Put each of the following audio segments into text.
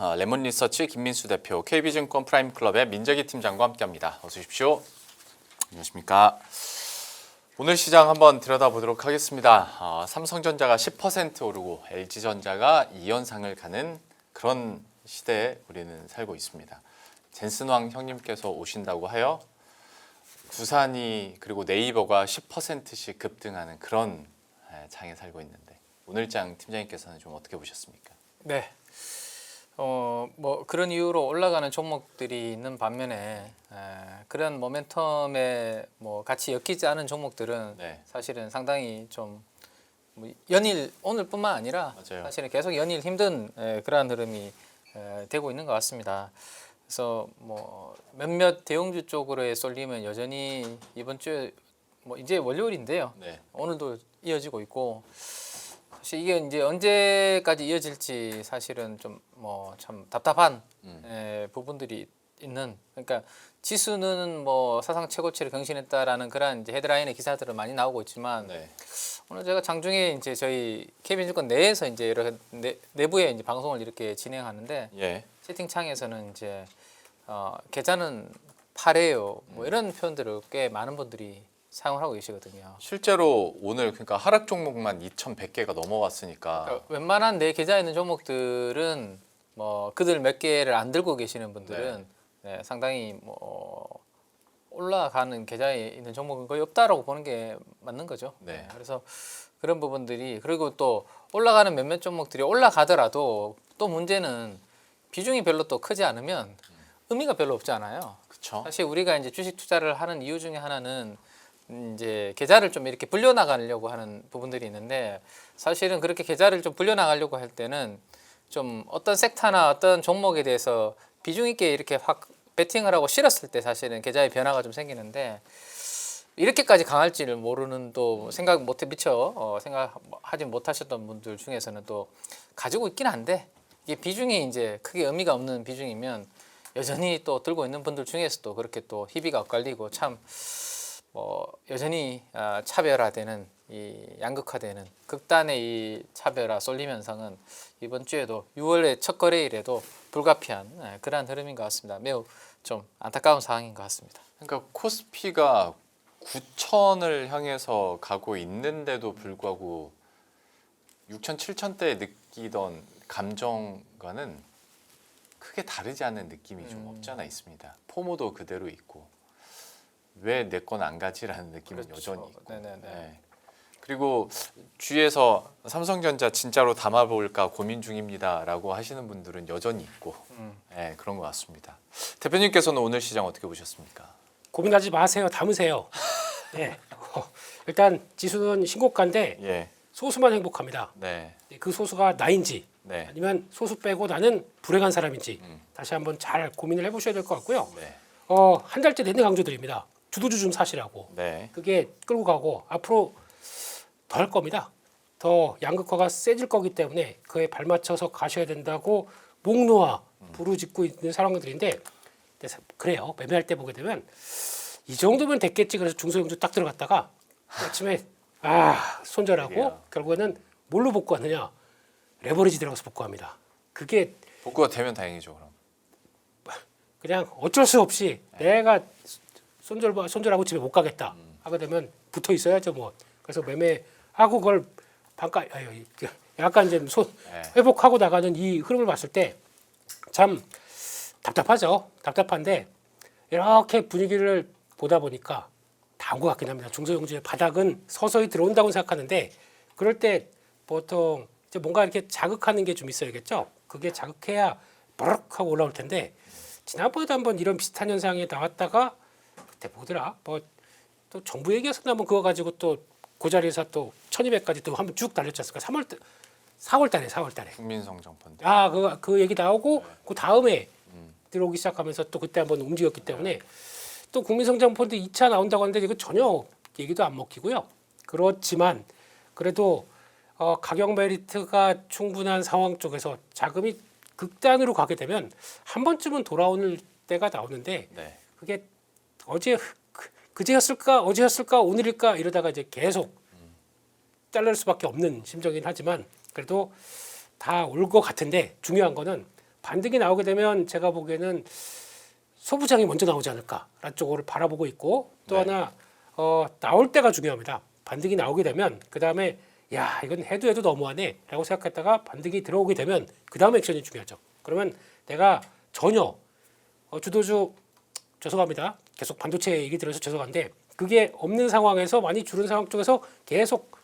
레몬리서치 김민수 대표, KB증권 프라임클럽의 민재기 팀장과 함께합니다. 어서 오십시오. 안녕하십니까. 오늘 시장 한번 들여다보도록 하겠습니다. 삼성전자가 10% 오르고 LG전자가 2연상을 가는 그런 시대에 우리는 살고 있습니다. 젠슨왕 형님께서 오신다고 하여 두산이 그리고 네이버가 10%씩 급등하는 그런 장에 살고 있는데 오늘 장 팀장님께서는 좀 어떻게 보셨습니까? 네. 뭐 그런 이유로 올라가는 종목들이 있는 반면에 그런 모멘텀에 뭐 같이 엮이지 않은 종목들은 사실은 상당히 좀 연일 오늘뿐만 아니라 맞아요. 사실은 계속 연일 힘든 그러한 흐름이 되고 있는 것 같습니다. 그래서 뭐 몇몇 대형주 쪽으로의 쏠림은 여전히 이번 주에 뭐 이제 월요일인데요. 오늘도 이어지고 있고 사실 이게 이제 언제까지 이어질지 사실은 좀 뭐 참 답답한 부분들이 있는, 그러니까 지수는 뭐 사상 최고치를 경신했다라는 그런 이제 헤드라인의 기사들은 많이 나오고 있지만 오늘 제가 장중에 이제 저희 KB증권 내에서 이제 여러 내부에 이제 방송을 이렇게 진행하는데 채팅창에서는 이제 계좌는 파래요 뭐 이런 표현들을 꽤 많은 분들이 사용을 하고 계시거든요. 실제로 오늘 그러니까 하락 종목만 2,100개가 넘어왔으니까 그러니까 웬만한 내 계좌에 있는 종목들은 뭐 그들 몇 개를 안 들고 계시는 분들은 상당히 뭐 올라가는 계좌에 있는 종목은 거의 없다라고 보는 게 맞는 거죠. 그래서 그런 부분들이, 그리고 또 올라가는 몇몇 종목들이 올라가더라도 또 문제는 비중이 별로 또 크지 않으면 의미가 별로 없잖아요. 그쵸? 사실 우리가 이제 주식 투자를 하는 이유 중에 하나는 이제 계좌를 좀 이렇게 불려나가려고 하는 부분들이 있는데, 사실은 그렇게 계좌를 좀 불려나가려고 할 때는 좀 어떤 섹터나 어떤 종목에 대해서 비중 있게 이렇게 확 베팅을 하고 실었을 때 사실은 계좌의 변화가 좀 생기는데, 이렇게까지 강할지를 모르는, 또 생각 못해 미처 생각하지 못하셨던 분들 중에서는 또 가지고 있긴 한데, 이게 비중이 이제 크게 의미가 없는 비중이면 여전히 또 들고 있는 분들 중에서도 그렇게 또 희비가 엇갈리고 참 여전히 차별화되는, 이 양극화되는 극단의 이 차별화 쏠림 현상은 이번 주에도 6월의 첫 거래일에도 불가피한 그러한 흐름인 것 같습니다. 매우 좀 안타까운 상황인 것 같습니다. 그러니까 코스피가 9,000을 향해서 가고 있는데도 불구하고 6,000, 7,000대에 느끼던 감정과는 크게 다르지 않은 느낌이 좀 없지 않아 있습니다. 포모도 그대로 있고 왜 내 건 안 가지라는 느낌은 여전히 있고. 그리고 주위에서 삼성전자 진짜로 담아볼까 고민 중입니다라고 하시는 분들은 여전히 있고 그런 것 같습니다. 대표님께서는 오늘 시장 어떻게 보셨습니까? 고민하지 마세요. 담으세요. 일단 지수는 신고가인데 소수만 행복합니다. 그 소수가 나인지 아니면 소수 빼고 나는 불행한 사람인지 다시 한번 잘 고민을 해보셔야 될 것 같고요. 한 달째 내내 강조드립니다. 주도주 좀 사시라고. 그게 끌고 가고 앞으로 더 할 겁니다. 더 양극화가 세질 거기 때문에 그에 발맞춰서 가셔야 된다고 목 놓아 부르짖고 있는 상황들인데, 그래요. 매매할 때 보게 되면 이 정도면 됐겠지. 그래서 중소형주 딱 들어갔다가 아침에 손절하고 결국에는 뭘로 복구하느냐? 레버리지 들어가서 복구합니다. 그게 복구가 되면 다행이죠. 그럼 그냥 어쩔 수 없이 내가 손절하고 집에 못 가겠다 하게 되면 붙어 있어야죠 뭐. 그래서 매매하고 그걸 약간 이제 회복하고 나가는 이 흐름을 봤을 때 참 답답하죠. 답답한데 이렇게 분위기를 보다 보니까 다 온 것 같긴 합니다. 중소형주의 바닥은 서서히 들어온다고 생각하는데, 그럴 때 보통 이제 뭔가 이렇게 자극하는 게 좀 있어야겠죠. 그게 자극해야 버럭 하고 올라올 텐데, 지난번에도 한번 이런 비슷한 현상이 나왔다가 그때 뭐더라? 또 정부 얘기였었나 뭐 그거 가지고 또 그 자리에서 또 1200까지 또 한번 쭉 달렸지 않습니까? 4월달에 국민성장 펀드. 그 얘기 나오고 그 다음에 들어오기 시작하면서 또 그때 한번 움직였기 때문에 또 국민성장 펀드 2차 나온다고 하는데 이거 전혀 얘기도 안 먹히고요. 그렇지만 그래도 가격 메리트가 충분한 상황 쪽에서 자금이 극단으로 가게 되면 한 번쯤은 돌아오는 때가 나오는데 그게 그제였을까 어제였을까 오늘일까 이러다가 이제 계속 잘릴 수밖에 없는 심정이긴 하지만 그래도 다 올 것 같은데, 중요한 거는 반등이 나오게 되면 제가 보기에는 소부장이 먼저 나오지 않을까라는 쪽으로 바라보고 있고 또 네. 하나 나올 때가 중요합니다. 반등이 나오게 되면 그 다음에 야 이건 해도 너무하네라고 생각했다가 반등이 들어오게 되면 그 다음 액션이 중요하죠. 그러면 내가 전혀 주도주 죄송합니다. 계속 반도체 얘기 들어서 죄송한데 그게 없는 상황에서 많이 줄은 상황 쪽에서 계속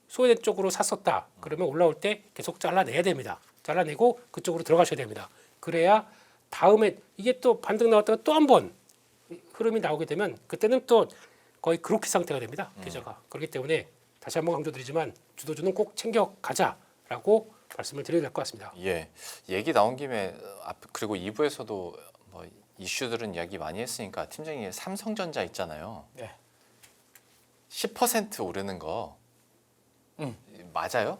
소외된 쪽으로 샀었다. 그러면 올라올 때 계속 잘라내야 됩니다. 잘라내고 그쪽으로 들어가셔야 됩니다. 그래야 다음에 이게 또 반등 나왔다가 또 한 번 흐름이 나오게 되면 그때는 또 거의 그렇게 상태가 됩니다. 계좌가. 그렇기 때문에 다시 한번 강조드리지만 주도주는 꼭 챙겨가자라고 말씀을 드려야 될 것 같습니다. 예, 얘기 나온 김에 그리고 2부에서도 뭐 이슈들은 이야기 많이 했으니까 팀장님 삼성전자 있잖아요. 네. 10% 오르는 거 맞아요?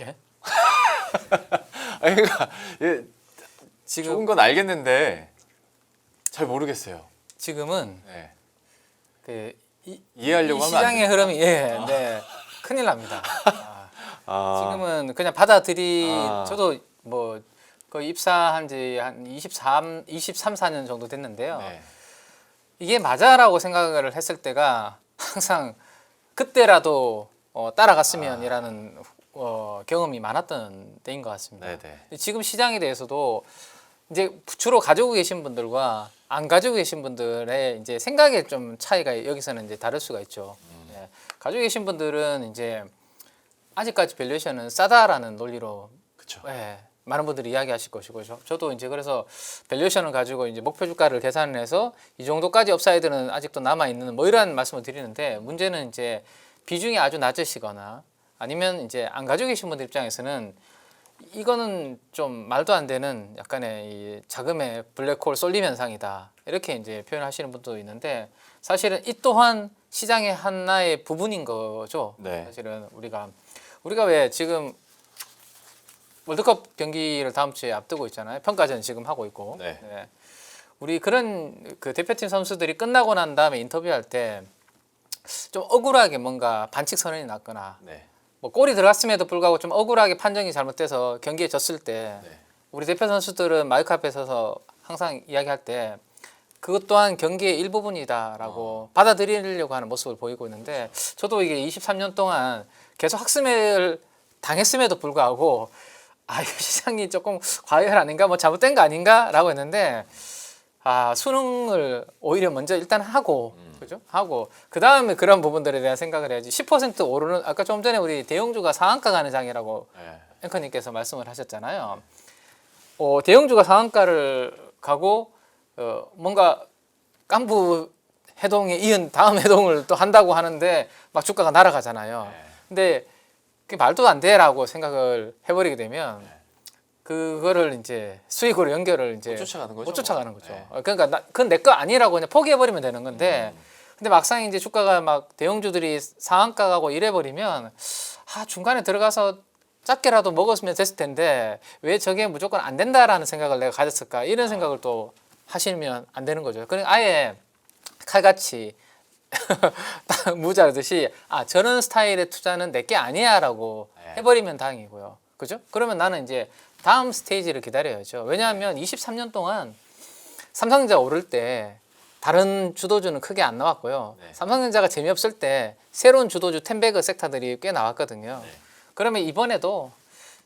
예. 아니, 그러니까 예, 지금 좋은 건 알겠는데 잘 모르겠어요. 지금은 네. 그 이해하려고 이 하면 안 시장의 돼요. 흐름이 네 큰일 납니다. 아, 지금은 그냥 저도 뭐 거의 입사한 지 한 23, 4년 정도 됐는데요. 네. 이게 맞아라고 생각을 했을 때가 항상 그때라도 따라갔으면이라는 경험이 많았던 때인 것 같습니다. 네네. 지금 시장에 대해서도 이제 주로 가지고 계신 분들과 안 가지고 계신 분들의 이제 생각의 좀 차이가 여기서는 이제 다를 수가 있죠. 예. 가지고 계신 분들은 이제 아직까지 밸류에이션은 싸다라는 논리로 그렇죠. 예, 많은 분들이 이야기하실 것이고 저도 이제 그래서 밸류에이션을 가지고 이제 목표 주가를 계산을 해서 이 정도까지 업사이드는 아직도 남아 있는 뭐 이러한 말씀을 드리는데 문제는 이제 비중이 아주 낮으시거나 아니면 이제 안 가지고 계신 분들 입장에서는 이거는 좀 말도 안 되는 약간의 이 자금의 블랙홀 쏠림 현상이다 이렇게 이제 표현하시는 분도 있는데 사실은 이 또한 시장의 하나의 부분인 거죠. 네. 사실은 우리가 왜 지금 월드컵 경기를 다음 주에 앞두고 있잖아요. 평가전 지금 하고 있고. 네. 네. 우리 그런 그 대표팀 선수들이 끝나고 난 다음에 인터뷰할 때 좀 억울하게 뭔가 반칙 선언이 났거나 네. 뭐 골이 들어갔음에도 불구하고 좀 억울하게 판정이 잘못돼서 경기에 졌을 때 네. 우리 대표 선수들은 마이크 앞에 서서 항상 이야기할 때 그것 또한 경기의 일부분이다라고 받아들이려고 하는 모습을 보이고 있는데 저도 이게 23년 동안 계속 학습을 당했음에도 불구하고 이 시장이 조금 과열 아닌가 뭐 잘못된 거 아닌가라고 했는데 수능을 오히려 먼저 일단 하고 그죠? 하고 그 다음에 그런 부분들에 대한 생각을 해야지. 10% 오르는 아까 좀 전에 우리 대형주가 상한가 가는 장이라고 네. 앵커님께서 말씀을 하셨잖아요. 대형주가 상한가를 가고 뭔가 깐부 해동에 이은 다음 해동을 또 한다고 하는데 막 주가가 날아가잖아요. 네. 근데 그게 말도 안 돼라고 생각을 해버리게 되면 그거를 이제 수익으로 연결을 이제 못 쫓아가는 거죠. 못 쫓아가는 뭐. 거죠. 네. 그러니까 그건 내 거 아니라고 그냥 포기해버리면 되는 건데 근데 막상 이제 주가가 막 대형주들이 상한가 가고 이래버리면 중간에 들어가서 작게라도 먹었으면 됐을 텐데 왜 저게 무조건 안 된다라는 생각을 내가 가졌을까 이런 생각을 또 하시면 안 되는 거죠. 그러니까 아예 칼같이 무자르듯이 저런 스타일의 투자는 내 게 아니야라고 해버리면 다행이고요. 그죠? 그러면 나는 이제 다음 스테이지를 기다려야죠. 왜냐하면 23년 동안 삼성전자 오를 때 다른 주도주는 크게 안 나왔고요. 네. 삼성전자가 재미없을 때 새로운 주도주 텐베그 섹터들이 꽤 나왔거든요. 네. 그러면 이번에도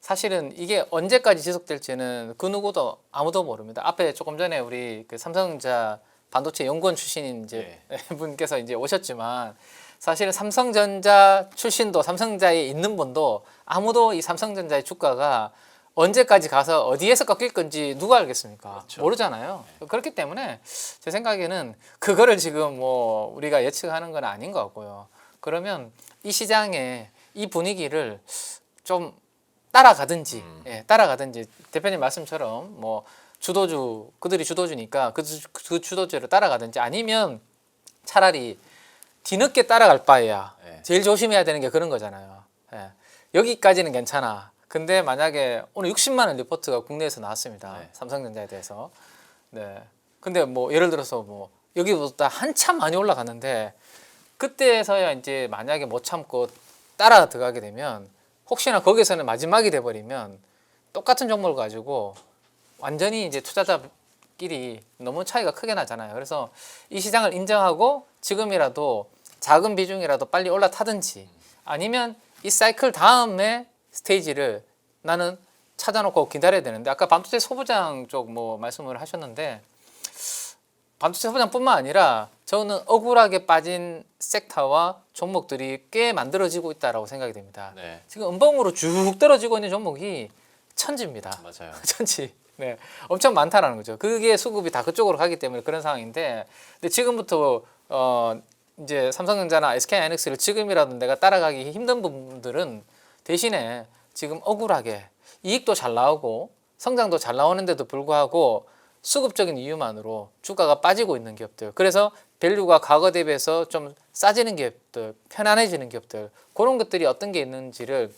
사실은 이게 언제까지 지속될지는 그 누구도 아무도 모릅니다. 앞에 조금 전에 우리 그 삼성전자 반도체 연구원 출신인 이제 분께서 이제 오셨지만 사실은 삼성전자 출신도 삼성전자에 있는 분도 아무도 이 삼성전자의 주가가 언제까지 가서 어디에서 꺾일 건지 누가 알겠습니까? 그렇죠. 모르잖아요. 그렇기 때문에 제 생각에는 그거를 지금 뭐 우리가 예측하는 건 아닌 것 같고요. 그러면 이 시장의 이 분위기를 좀 따라가든지 따라가든지 대표님 말씀처럼 뭐 주도주 그들이 주도주니까 그 주도주를 따라가든지 아니면 차라리 뒤늦게 따라갈 바에야 제일 조심해야 되는 게 그런 거잖아요. 여기까지는 괜찮아. 근데 만약에 오늘 60만 원 리포트가 국내에서 나왔습니다. 삼성전자에 대해서. 네. 근데 뭐 예를 들어서 뭐 여기보다 한참 많이 올라갔는데 그때서야 이제 만약에 못 참고 따라 들어가게 되면 혹시나 거기서는 마지막이 돼버리면 똑같은 종목을 가지고 완전히 이제 투자자끼리 너무 차이가 크게 나잖아요. 그래서 이 시장을 인정하고 지금이라도 작은 비중이라도 빨리 올라타든지 아니면 이 사이클 다음에 스테이지를 나는 찾아놓고 기다려야 되는데 아까 반도체 소부장 쪽 뭐 말씀을 하셨는데 반도체 소부장뿐만 아니라 저는 억울하게 빠진 섹터와 종목들이 꽤 만들어지고 있다라고 생각이 됩니다. 네. 지금 음봉으로 쭉 떨어지고 있는 종목이 천지입니다. 맞아요. 천지. 네, 엄청 많다라는 거죠. 그게 수급이 다 그쪽으로 가기 때문에 그런 상황인데, 근데 지금부터 이제 삼성전자나 SK하이닉스를 지금이라도 내가 따라가기 힘든 부분들은 대신에 지금 억울하게 이익도 잘 나오고 성장도 잘 나오는데도 불구하고 수급적인 이유만으로 주가가 빠지고 있는 기업들, 그래서 밸류가 과거 대비해서 좀 싸지는 기업들, 편안해지는 기업들, 그런 것들이 어떤 게 있는지를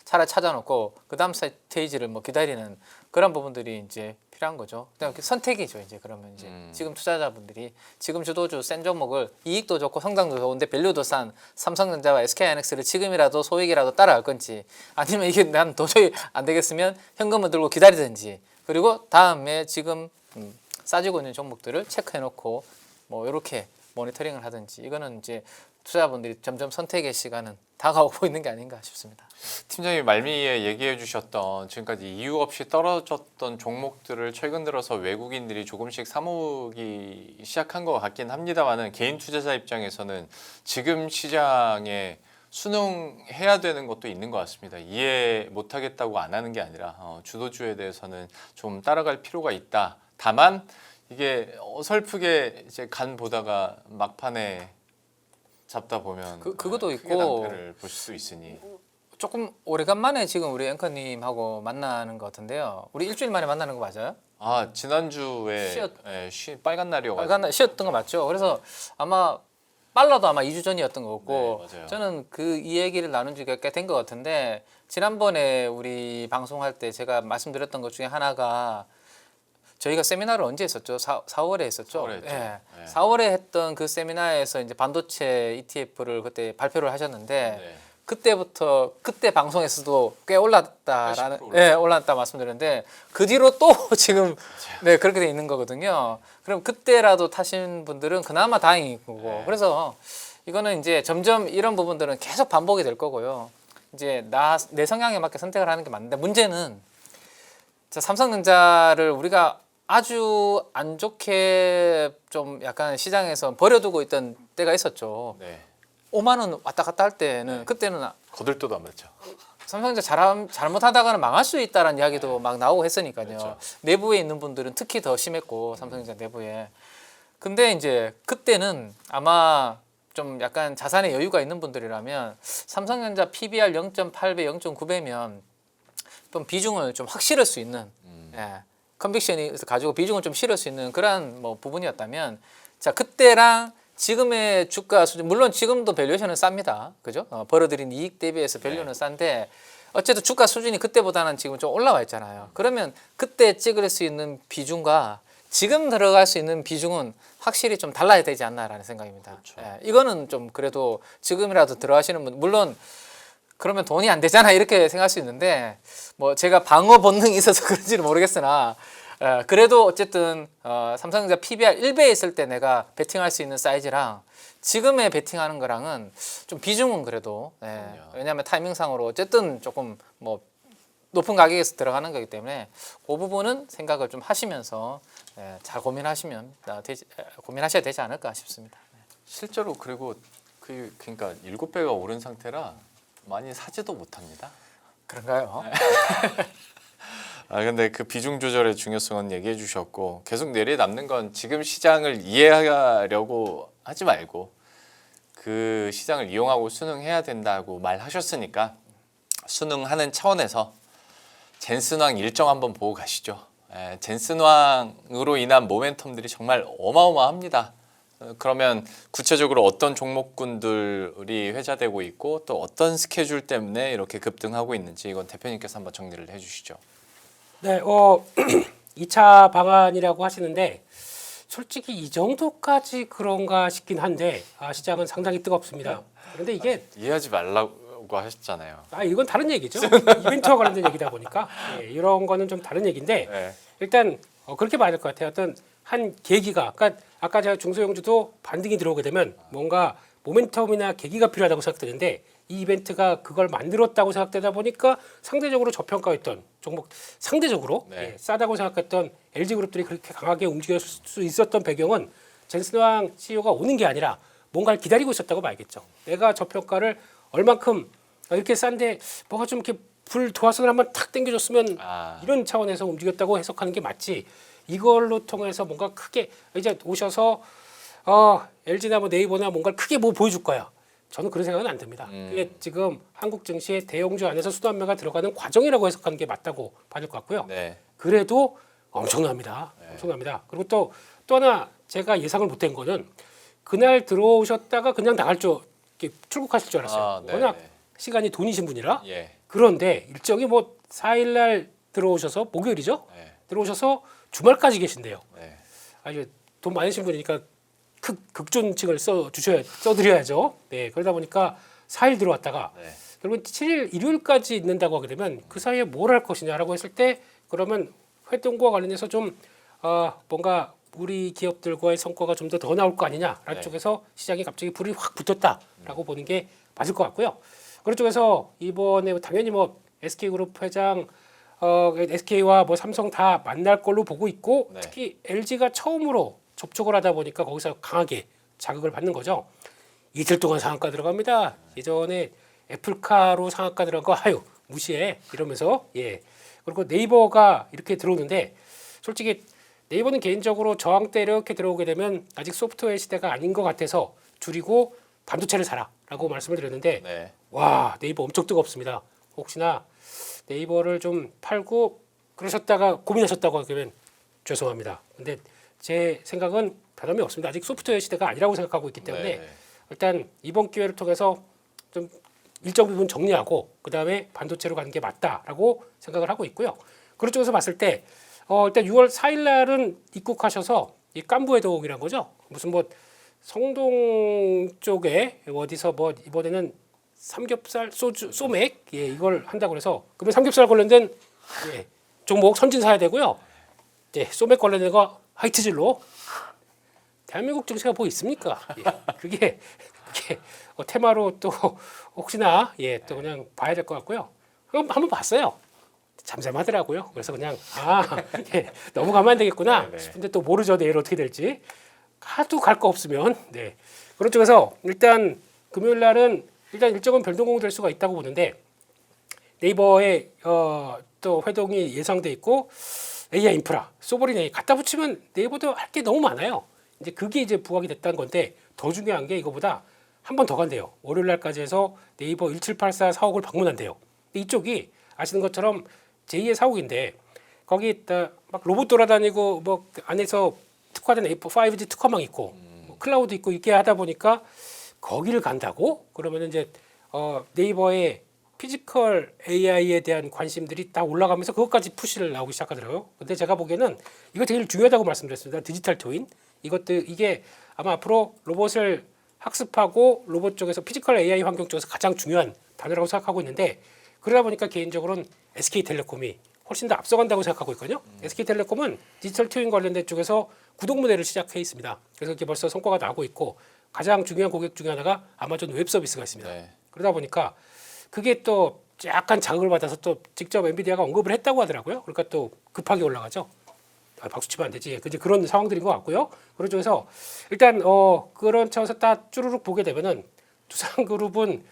차라리 찾아놓고 그 다음 스테이지를 뭐 기다리는 그런 부분들이 이제 필요한 거죠. 그냥 선택이죠. 이제 그러면 이제 지금 투자자분들이 지금 주도주 센 종목을 이익도 좋고 성장도 좋은데 밸류도 싼 삼성전자와 SK하이닉스를 지금이라도 소액이라도 따라갈 건지, 아니면 이게 난 도저히 안 되겠으면 현금을 들고 기다리든지, 그리고 다음에 지금 싸지고 있는 종목들을 체크해놓고 뭐 이렇게 모니터링을 하든지, 이거는 이제 투자자분들이 점점 선택의 시간은 다가오고 있는 게 아닌가 싶습니다. 팀장님 말미에 얘기해 주셨던 지금까지 이유 없이 떨어졌던 종목들을 최근 들어서 외국인들이 조금씩 사모기 시작한 것 같긴 합니다만은, 개인 투자자 입장에서는 지금 시장에 순응해야 되는 것도 있는 것 같습니다. 이해 못하겠다고 안 하는 게 아니라 주도주에 대해서는 좀 따라갈 필요가 있다. 다만 이게 어설프게 이제 간 보다가 막판에 잡다 보면 그것도 크게 있고 낭패를 볼 수 있으니. 조금 오래간만에 지금 우리 앵커님하고 만나는 것 같은데요. 우리 일주일 만에 만나는 거 맞아요? 아, 지난주에 빨간 날이어가지고. 빨간 날 쉬었던 거 맞죠? 그래서 아마 빨라도 아마 2주 전이었던 것 같고, 네, 맞아요. 저는 이 얘기를 나눈 지가 꽤 된 것 같은데, 지난번에 우리 방송할 때 제가 말씀드렸던 것 중에 하나가, 저희가 세미나를 언제 했었죠? 4월에 했었죠. 4월에 했죠. 예. 네. 4월에 했던 그 세미나에서 이제 반도체 ETF를 그때 발표를 하셨는데, 네. 그때부터 그때 방송에서도 꽤 올랐다라는 80% 예, 올랐다 말씀드렸는데, 그 뒤로 또 지금 네, 그렇게 돼 있는 거거든요. 그럼 그때라도 타신 분들은 그나마 다행인 거고. 네. 그래서 이거는 이제 점점 이런 부분들은 계속 반복이 될 거고요. 이제 내 성향에 맞게 선택을 하는 게 맞는데, 문제는 자, 삼성전자를 우리가 아주 안 좋게 좀 약간 시장에서 버려두고 있던 때가 있었죠. 네. 5만 원 왔다 갔다 할 때는, 그때는 거들떠도 안 맞죠. 삼성전자 잘못하다가는 망할 수 있다라는 이야기도 막 나오고 했으니까요. 그렇죠. 내부에 있는 분들은 특히 더 심했고, 삼성전자 내부에. 근데 이제 그때는 아마 좀 약간 자산에 여유가 있는 분들이라면 삼성전자 PBR 0.8배, 0.9배면 좀 비중을 좀 확 실을 수 있는, 컨빅션이 가지고 비중을 좀 실을 수 있는 그러한 뭐 부분이었다면, 자, 그때랑 지금의 주가 수준, 물론 지금도 밸류에이션은 쌉니다. 그죠? 벌어들인 이익 대비해서 밸류는 싼데, 어쨌든 주가 수준이 그때보다는 지금 좀 올라와 있잖아요. 그러면 그때 찍을 수 있는 비중과 지금 들어갈 수 있는 비중은 확실히 좀 달라야 되지 않나라는 생각입니다. 그렇죠. 이거는 좀 그래도 지금이라도 들어가시는 분, 물론 그러면 돈이 안 되잖아 이렇게 생각할 수 있는데, 뭐 제가 방어 본능이 있어서 그런지는 모르겠으나, 그래도 어쨌든 삼성전자 PBR 1배에 있을 때 내가 베팅할 수 있는 사이즈랑 지금의 베팅하는 거랑은 좀 비중은 그래도, 왜냐하면 타이밍상으로 어쨌든 조금 뭐 높은 가격에서 들어가는 거기 때문에 그 부분은 생각을 좀 하시면서 잘 고민하셔야 되지 않을까 싶습니다. 실제로 그리고 그러니까 7배가 오른 상태라 많이 사지도 못합니다. 그런가요? 아, 근데 그 비중 조절의 중요성은 얘기해 주셨고, 계속 내리에 남는 건 지금 시장을 이해하려고 하지 말고 그 시장을 이용하고 순응해야 된다고 말하셨으니까 순응하는 차원에서 젠슨왕 일정 한번 보고 가시죠. 젠슨왕으로 인한 모멘텀들이 정말 어마어마합니다. 그러면 구체적으로 어떤 종목군들이 회자되고 있고 또 어떤 스케줄 때문에 이렇게 급등하고 있는지, 이건 대표님께서 한번 정리를 해주시죠. 네, 2차 방안이라고 하시는데 솔직히 이 정도까지 그런가 싶긴 한데, 시장은 상당히 뜨겁습니다. 그런데 이게 이해하지 말라고 하신다고 하셨잖아요. 아 이건 다른 얘기죠. 이벤트와 관련된 얘기다 보니까 이런 거는 좀 다른 얘기인데 네. 일단 그렇게 봐야 될 것 같아요. 어떤 한 계기가 그러니까 아까 제가 중소형주도 반등이 들어오게 되면 뭔가 모멘텀이나 계기가 필요하다고 생각되는데 이 이벤트가 그걸 만들었다고 생각되다 보니까 상대적으로 저평가했던 종목 상대적으로 네. 싸다고 생각했던 LG그룹들이 그렇게 강하게 움직일 수 있었던 배경은 젠슨왕 CEO가 오는 게 아니라 뭔가를 기다리고 있었다고 봐야겠죠. 내가 저평가를 얼만큼 이렇게 싼데 뭐가 좀 이렇게 불 도화선을 한번 탁 당겨줬으면 이런 차원에서 움직였다고 해석하는 게 맞지. 이걸로 통해서 뭔가 크게 이제 오셔서 LG나 뭐 네이버나 뭔가를 크게 뭐 보여줄 거야. 저는 그런 생각은 안 듭니다. 그게 지금 한국 증시의 대형주 안에서 수단매가 들어가는 과정이라고 해석하는 게 맞다고 봐야 될 것 같고요. 네. 그래도 엄청납니다. 엄청납니다. 그리고 또 하나 제가 예상을 못한 거는 그날 들어오셨다가 그냥 나갈 줄 이렇게 출국하실 줄 알았어요. 네, 워낙 네. 시간이 돈이신 분이라. 예. 그런데 일정이 뭐 4일날 들어오셔서 목요일이죠. 네. 들어오셔서 주말까지 계신대요. 네. 아주 돈 많으신 분이니까 극존칭을 써드려야죠. 네, 그러다 보니까 4일 들어왔다가 네. 결국은 7일 일요일까지 있는다고 하게 되면 그 사이에 뭘 할 것이냐라고 했을 때 그러면 활동과 관련해서 좀 뭔가 우리 기업들과의 성과가 좀 더 나올 거 아니냐라는 네. 쪽에서 시장에 갑자기 불이 확 붙었다라고 보는 게 맞을 것 같고요. 그런 쪽에서 이번에 당연히 뭐 SK그룹 회장 SK와 뭐 삼성 다 만날 걸로 보고 있고 네. 특히 LG가 처음으로 접촉을 하다 보니까 거기서 강하게 자극을 받는 거죠. 이틀 동안 상한가 들어갑니다. 예전에 애플카로 상한가 들어간 거 아유 무시해 이러면서 예 그리고 네이버가 이렇게 들어오는데 솔직히 네이버는 개인적으로 저항대 이렇게 들어오게 되면 아직 소프트웨어 시대가 아닌 것 같아서 줄이고 반도체를 사라라고 말씀을 드렸는데 네. 와 네이버 엄청 뜨겁습니다. 혹시나 네이버를 좀 팔고 그러셨다가 고민하셨다고 하면 죄송합니다. 근데 제 생각은 변함이 없습니다. 아직 소프트웨어 시대가 아니라고 생각하고 있기 때문에 네. 일단 이번 기회를 통해서 좀 일정 부분 정리하고 그 다음에 반도체로 가는 게 맞다라고 생각을 하고 있고요. 그런 쪽에서 봤을 때 일단 6월 4일 날은 입국하셔서 이 깐부회동이란 거죠. 무슨 뭐 성동 쪽에 어디서 뭐 이번에는 삼겹살 소주 소맥 예 이걸 한다고 그래서 그러면 삼겹살 관련된 예, 종목 선진 사야 되고요. 예, 소맥 관련된 거 하이트질로 대한민국 증시가 뭐 있습니까? 예, 그게 테마로 또 혹시나 예 또 그냥 봐야 될 것 같고요. 그럼 한번 봤어요. 잠잠하더라고요. 그래서 그냥 예, 너무 가면 안 되겠구나 네네. 싶은데 또 모르죠 내일 어떻게 될지. 하도 갈 거 없으면 네 그런 쪽에서 일단 금요일 날은 일단 일정은 변동공 될 수가 있다고 보는데 네이버의 또 회동이 예상돼 있고 AI 인프라, 소버린 AI 갖다 붙이면 네이버도 할 게 너무 많아요. 이제 그게 이제 부각이 됐다는 건데 더 중요한 게 이거보다 한 번 더 간대요. 월요일 날까지 해서 네이버 1784 사옥을 방문한대요. 근데 이쪽이 아시는 것처럼 제2의 사옥인데 거기 있다 막 로봇 돌아다니고 뭐 안에서 특화된 5G 특화망 있고 뭐 클라우드 있고 이렇게 하다 보니까 거기를 간다고 그러면 이제 네이버의 피지컬 AI에 대한 관심들이 딱 올라가면서 그것까지 푸시를 나오기 시작하더라고요. 근데 제가 보기에는 이거 되게 중요하다고 말씀드렸습니다. 디지털 트윈 이게 아마 앞으로 로봇을 학습하고 로봇 쪽에서 피지컬 AI 환경 쪽에서 가장 중요한 단어라고 생각하고 있는데 그러다 보니까 개인적으로는 SK텔레콤이 훨씬 더 앞서간다고 생각하고 있거든요. SK텔레콤은 디지털 트윈 관련된 쪽에서 구독 모델을 시작해 있습니다. 그래서 이게 벌써 성과가 나고 있고 가장 중요한 고객 중에 하나가 아마존 웹 서비스가 있습니다. 네. 그러다 보니까 그게 또 약간 자극을 받아서 또 직접 엔비디아가 언급을 했다고 하더라고요. 그러니까 또 급하게 올라가죠. 박수 치면 안 되지. 이제 그런 상황들인 것 같고요. 그런 쪽에서 일단 그런 차원에서 딱 쭈루룩 보게 되면은 두산그룹은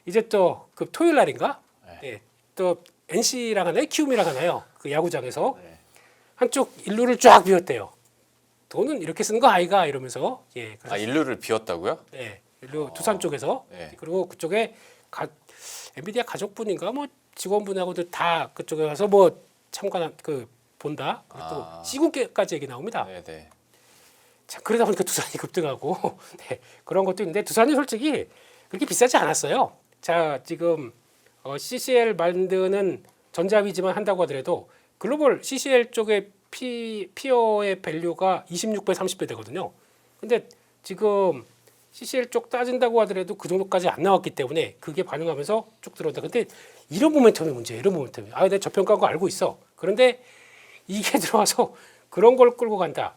이제 또 그 토요일 날인가? 예, 또 NC랑 하나요? 키움이랑 하나요? 그 야구장에서 네. 한쪽 일루를 쫙 비웠대요. 돈은 이렇게 쓰는 거 아이가 이러면서 예, 그래서 인류를 비웠다고요? 네, 일루 두산 쪽에서 네. 그리고 그쪽에 엔비디아 가족분인가 뭐 직원분하고도 다 그쪽에 가서 뭐 참관한 그 본다. 그리고 또 시국까지 얘기 나옵니다. 네, 네. 자, 그러다 보니까 두산이 급등하고 네, 그런 것도 있는데 두산이 솔직히 그렇게 비싸지 않았어요. 자, 지금 CCL 만드는 전자위지만 한다고 하더라도 글로벌 CCL 쪽의 피어의 밸류가 26배, 30배 되거든요. 근데 지금 CCL 쪽 따진다고 하더라도 그 정도까지 안 나왔기 때문에 그게 반응하면서 쭉 들어온다. 근데 이런 모멘텀이 문제예요. 이런 모멘텀이. 아, 내가 저평가한 거 알고 있어. 그런데 이게 들어와서 그런 걸 끌고 간다.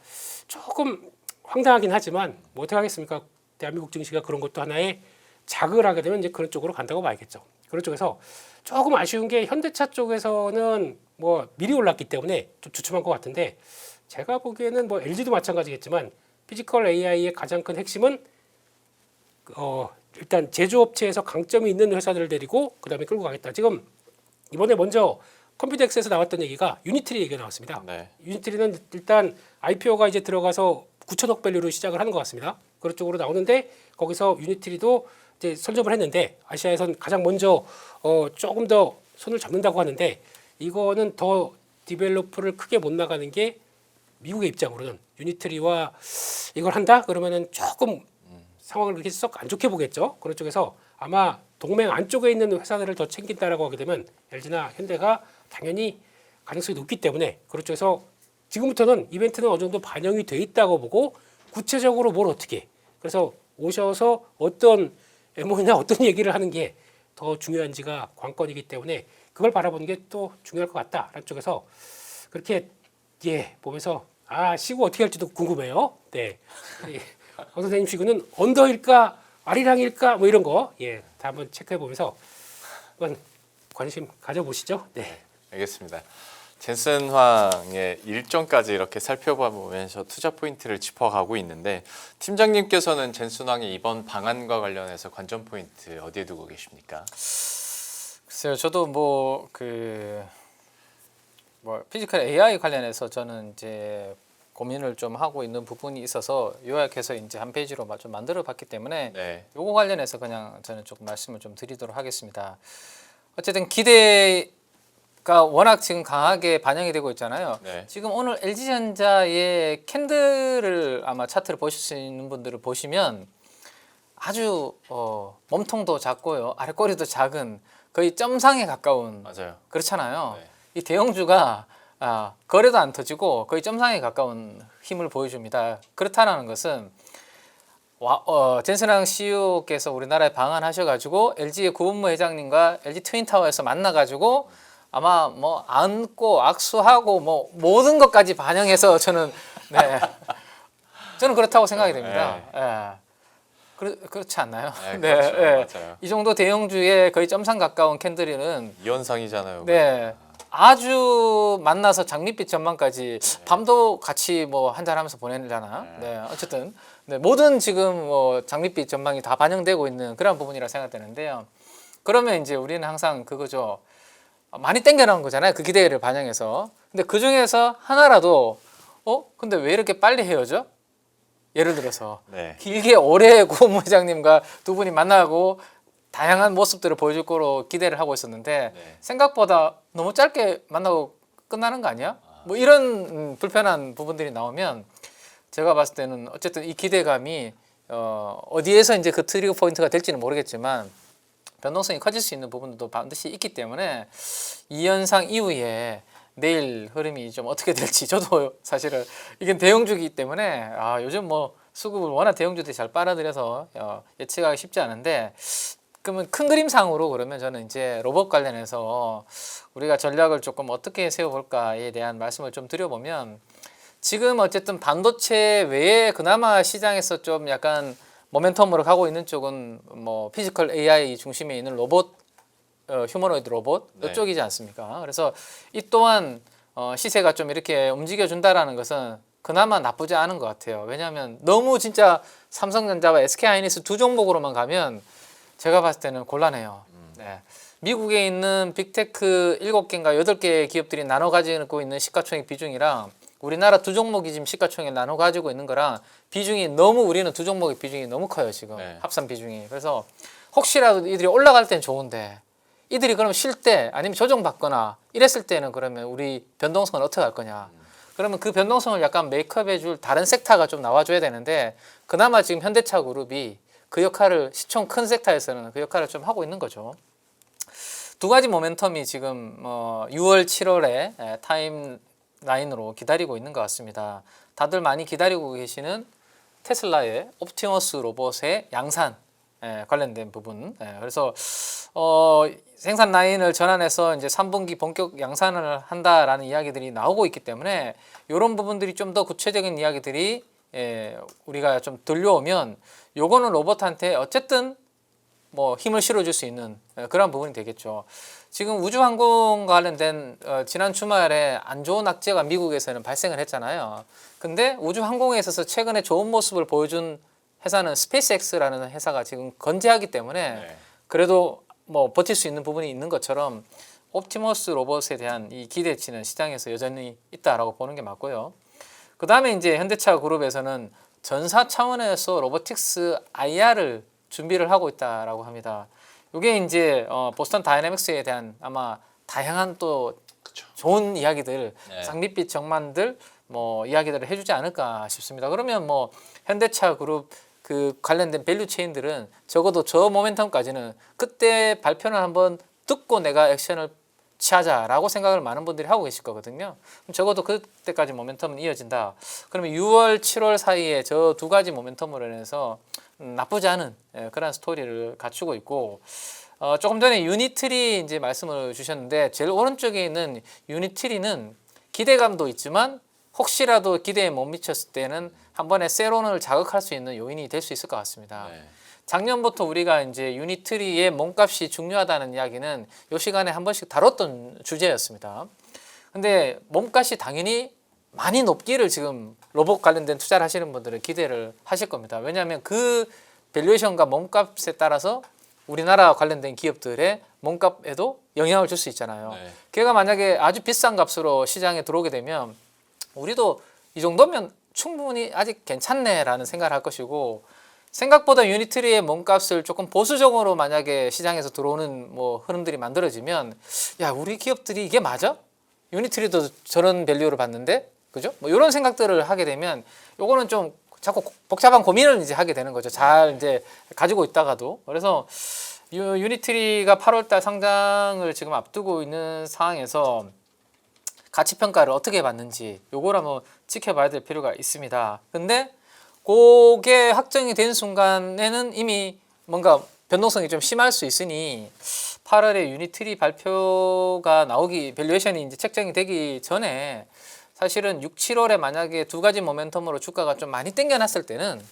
조금 황당하긴 하지만 뭐 어떻게 하겠습니까? 대한민국 증시가 그런 것도 하나의 자극을 하게 되면 이제 그런 쪽으로 간다고 봐야겠죠. 그런 쪽에서 조금 아쉬운 게 현대차 쪽에서는 뭐 미리 올랐기 때문에 좀 주춤한 것 같은데 제가 보기에는 뭐 LG도 마찬가지겠지만 피지컬 AI의 가장 큰 핵심은 일단 제조업체에서 강점이 있는 회사들을 데리고 그다음에 끌고 가겠다. 지금 이번에 먼저 컴퓨텍스에서 나왔던 얘기가 유니트리 얘기가 나왔습니다. 네. 유니트리는 일단 IPO가 이제 들어가서 9천억 밸류로 시작을 하는 것 같습니다. 그런 쪽으로 나오는데 거기서 유니트리도 이제 선점을 했는데 아시아에선 가장 먼저 조금 더 손을 잡는다고 하는데 이거는 더 디벨로퍼를 크게 못 나가는 게 미국의 입장으로는 유니트리와 이걸 한다 그러면은 조금 상황을 그렇게 썩 안 좋게 보겠죠. 그런 쪽에서 아마 동맹 안쪽에 있는 회사들을 더 챙긴다라고 하게 되면 LG나 현대가 당연히 가능성이 높기 때문에 그런 쪽에서 지금부터는 이벤트는 어느 정도 반영이 돼 있다고 보고 구체적으로 뭘 어떻게 그래서 오셔서 어떤 MO나 어떤 얘기를 하는 게 더 중요한지가 관건이기 때문에 그걸 바라보는 게 또 중요할 것 같다라는 쪽에서 그렇게 보면서 시고 어떻게 할지도 궁금해요. 네. 황 선생님 시구는 언더일까 아리랑일까 뭐 이런 거 다 한번 체크해 보면서 한번 관심 가져보시죠. 네. 알겠습니다. 젠슨 황의 일정까지 이렇게 살펴보면서 투자 포인트를 짚어가고 있는데 팀장님께서는 젠슨 황의 이번 방안과 관련해서 관전 포인트 어디에 두고 계십니까? 글쎄요, 저도 피지컬 AI 관련해서 저는 이제 고민을 좀 하고 있는 부분이 있어서 요약해서 이제 한 페이지로 좀 만들어봤기 때문에 네. 요거 관련해서 그냥 저는 조금 말씀을 좀 드리도록 하겠습니다. 어쨌든 기대가 워낙 지금 강하게 반영이 되고 있잖아요. 네. 지금 오늘 LG전자의 캔들을 아마 차트를 보실 수 있는 분들을 보시면 아주 몸통도 작고요, 아랫꼬리도 작은 거의 점상에 가까운 맞아요. 그렇잖아요. 네. 이 대형주가 거래도 안 터지고 거의 점상에 가까운 힘을 보여줍니다. 그렇다는 것은 젠슨황 CEO께서 우리나라에 방한하셔가지고 LG의 구본무 회장님과 LG 트윈타워에서 만나가지고 아마 뭐 안고 악수하고 뭐 모든 것까지 반영해서 저는 그렇다고 생각이 됩니다. 그렇지 않나요? 네, 그렇죠. 맞아요. 이 정도 대형주에 거의 점상 가까운 캔들은 이현상이잖아요. 아주 만나서 장밋빛 전망까지 밤도 같이 뭐 한잔 하면서 보내잖아요. 어쨌든 모든 지금 뭐 장밋빛 전망이 다 반영되고 있는 그런 부분이라 생각되는데요. 그러면 이제 우리는 항상 그거죠. 많이 땡겨나온 거잖아요. 그 기대를 반영해서. 근데 그 중에서 하나라도 근데 왜 이렇게 빨리 헤어져? 예를 들어서 길게 오래 고은무 회장님과 두 분이 만나고 다양한 모습들을 보여줄 거로 기대를 하고 있었는데 생각보다 너무 짧게 만나고 끝나는 거 아니야? 뭐 이런 불편한 부분들이 나오면 제가 봤을 때는 어쨌든 이 기대감이 어디에서 이제 그 트리거 포인트가 될지는 모르겠지만 변동성이 커질 수 있는 부분도 반드시 있기 때문에 이 현상 이후에 내일 흐름이 좀 어떻게 될지 저도 사실은 이게 대형주기 때문에 요즘 뭐 수급을 워낙 대형주들이 잘 빨아들여서 예측하기 쉽지 않은데 그러면 큰 그림상으로 그러면 저는 이제 로봇 관련해서 우리가 전략을 조금 어떻게 세워볼까에 대한 말씀을 좀 드려보면 지금 어쨌든 반도체 외에 그나마 시장에서 좀 약간 모멘텀으로 가고 있는 쪽은 뭐 피지컬 AI 중심에 있는 로봇, 휴머노이드 로봇 이쪽이지 않습니까? 그래서 이 또한 시세가 좀 이렇게 움직여준다라는 것은 그나마 나쁘지 않은 것 같아요. 왜냐하면 너무 진짜 삼성전자와 SK하이닉스 두 종목으로만 가면 제가 봤을 때는 곤란해요. 미국에 있는 빅테크 7개인가 8개 기업들이 나눠 가지고 있는 시가총액 비중이랑 우리나라 두 종목이 지금 시가총액 나눠 가지고 있는 거랑 비중이 너무 우리는 두 종목의 비중이 너무 커요 지금 합산 비중이. 그래서 혹시라도 이들이 올라갈 땐 좋은데 이들이 그러면 쉴 때 아니면 조정받거나 이랬을 때는 그러면 우리 변동성은 어떻게 할 거냐. 그러면 그 변동성을 약간 메이크업해 줄 다른 섹터가 좀 나와줘야 되는데 그나마 지금 현대차 그룹이 그 역할을 시총 큰 섹터에서는 그 역할을 좀 하고 있는 거죠. 두 가지 모멘텀이 지금 6월, 7월에 타임 라인으로 기다리고 있는 것 같습니다. 다들 많이 기다리고 계시는 테슬라의 옵티머스 로봇의 양산 관련된 부분. 그래서 생산 라인을 전환해서 이제 3분기 본격 양산을 한다라는 이야기들이 나오고 있기 때문에 이런 부분들이 좀 더 구체적인 이야기들이 우리가 좀 들려오면 요거는 로봇한테 어쨌든 뭐 힘을 실어줄 수 있는 그런 부분이 되겠죠. 지금 우주항공 관련된 지난 주말에 안 좋은 악재가 미국에서는 발생을 했잖아요. 근데 우주항공에 있어서 최근에 좋은 모습을 보여준 회사는 스페이스X라는 회사가 지금 건재하기 때문에 네. 그래도 뭐 버틸 수 있는 부분이 있는 것처럼 옵티머스 로봇에 대한 이 기대치는 시장에서 여전히 있다라고 보는 게 맞고요. 그 다음에 이제 현대차 그룹에서는 전사 차원에서 로보틱스 IR을 준비를 하고 있다라고 합니다. 이게 이제 보스턴 다이내믹스에 대한 아마 다양한 또 그쵸. 좋은 이야기들, 네. 장밋빛 정만들 뭐 이야기들을 해주지 않을까 싶습니다. 그러면 뭐 현대차 그룹 그 관련된 밸류 체인들은 적어도 저 모멘텀까지는 그때 발표를 한번 듣고 내가 액션을 취하자라고 생각을 많은 분들이 하고 계실 거거든요. 그럼 적어도 그때까지 모멘텀은 이어진다. 그러면 6월, 7월 사이에 저 두 가지 모멘텀으로 인해서 나쁘지 않은 그런 스토리를 갖추고 있고 조금 전에 유니트리 이제 말씀을 주셨는데 제일 오른쪽에 있는 유니트리는 기대감도 있지만 혹시라도 기대에 못 미쳤을 때는 한 번에 세론을 자극할 수 있는 요인이 될 수 있을 것 같습니다. 네. 작년부터 우리가 이제 유니트리의 몸값이 중요하다는 이야기는 이 시간에 한 번씩 다뤘던 주제였습니다. 근데 몸값이 당연히 많이 높기를 지금 로봇 관련된 투자를 하시는 분들은 기대를 하실 겁니다. 왜냐하면 그 밸류에이션과 몸값에 따라서 우리나라 관련된 기업들의 몸값에도 영향을 줄 수 있잖아요. 네. 걔가 만약에 아주 비싼 값으로 시장에 들어오게 되면 우리도 이 정도면 충분히 아직 괜찮네라는 생각을 할 것이고 생각보다 유니트리의 몸값을 조금 보수적으로 만약에 시장에서 들어오는 뭐 흐름들이 만들어지면 야 우리 기업들이 이게 맞아? 유니트리도 저런 밸류를 받는데 그죠? 뭐 이런 생각들을 하게 되면 요거는 좀 자꾸 복잡한 고민을 이제 하게 되는 거죠. 잘 이제 가지고 있다가도 그래서 유니트리가 8월달 상장을 지금 앞두고 있는 상황에서 가치 평가를 어떻게 받는지 요걸 한번 지켜봐야 될 필요가 있습니다. 근데 그게 확정이 된 순간에는 이미 뭔가 변동성이 좀 심할 수 있으니 8월에 유니트리 발표가 나오기 밸류에이션이 이제 책정이 되기 전에 사실은 6, 7월에 만약에 두 가지 모멘텀으로 주가가 좀 많이 땡겨놨을 때는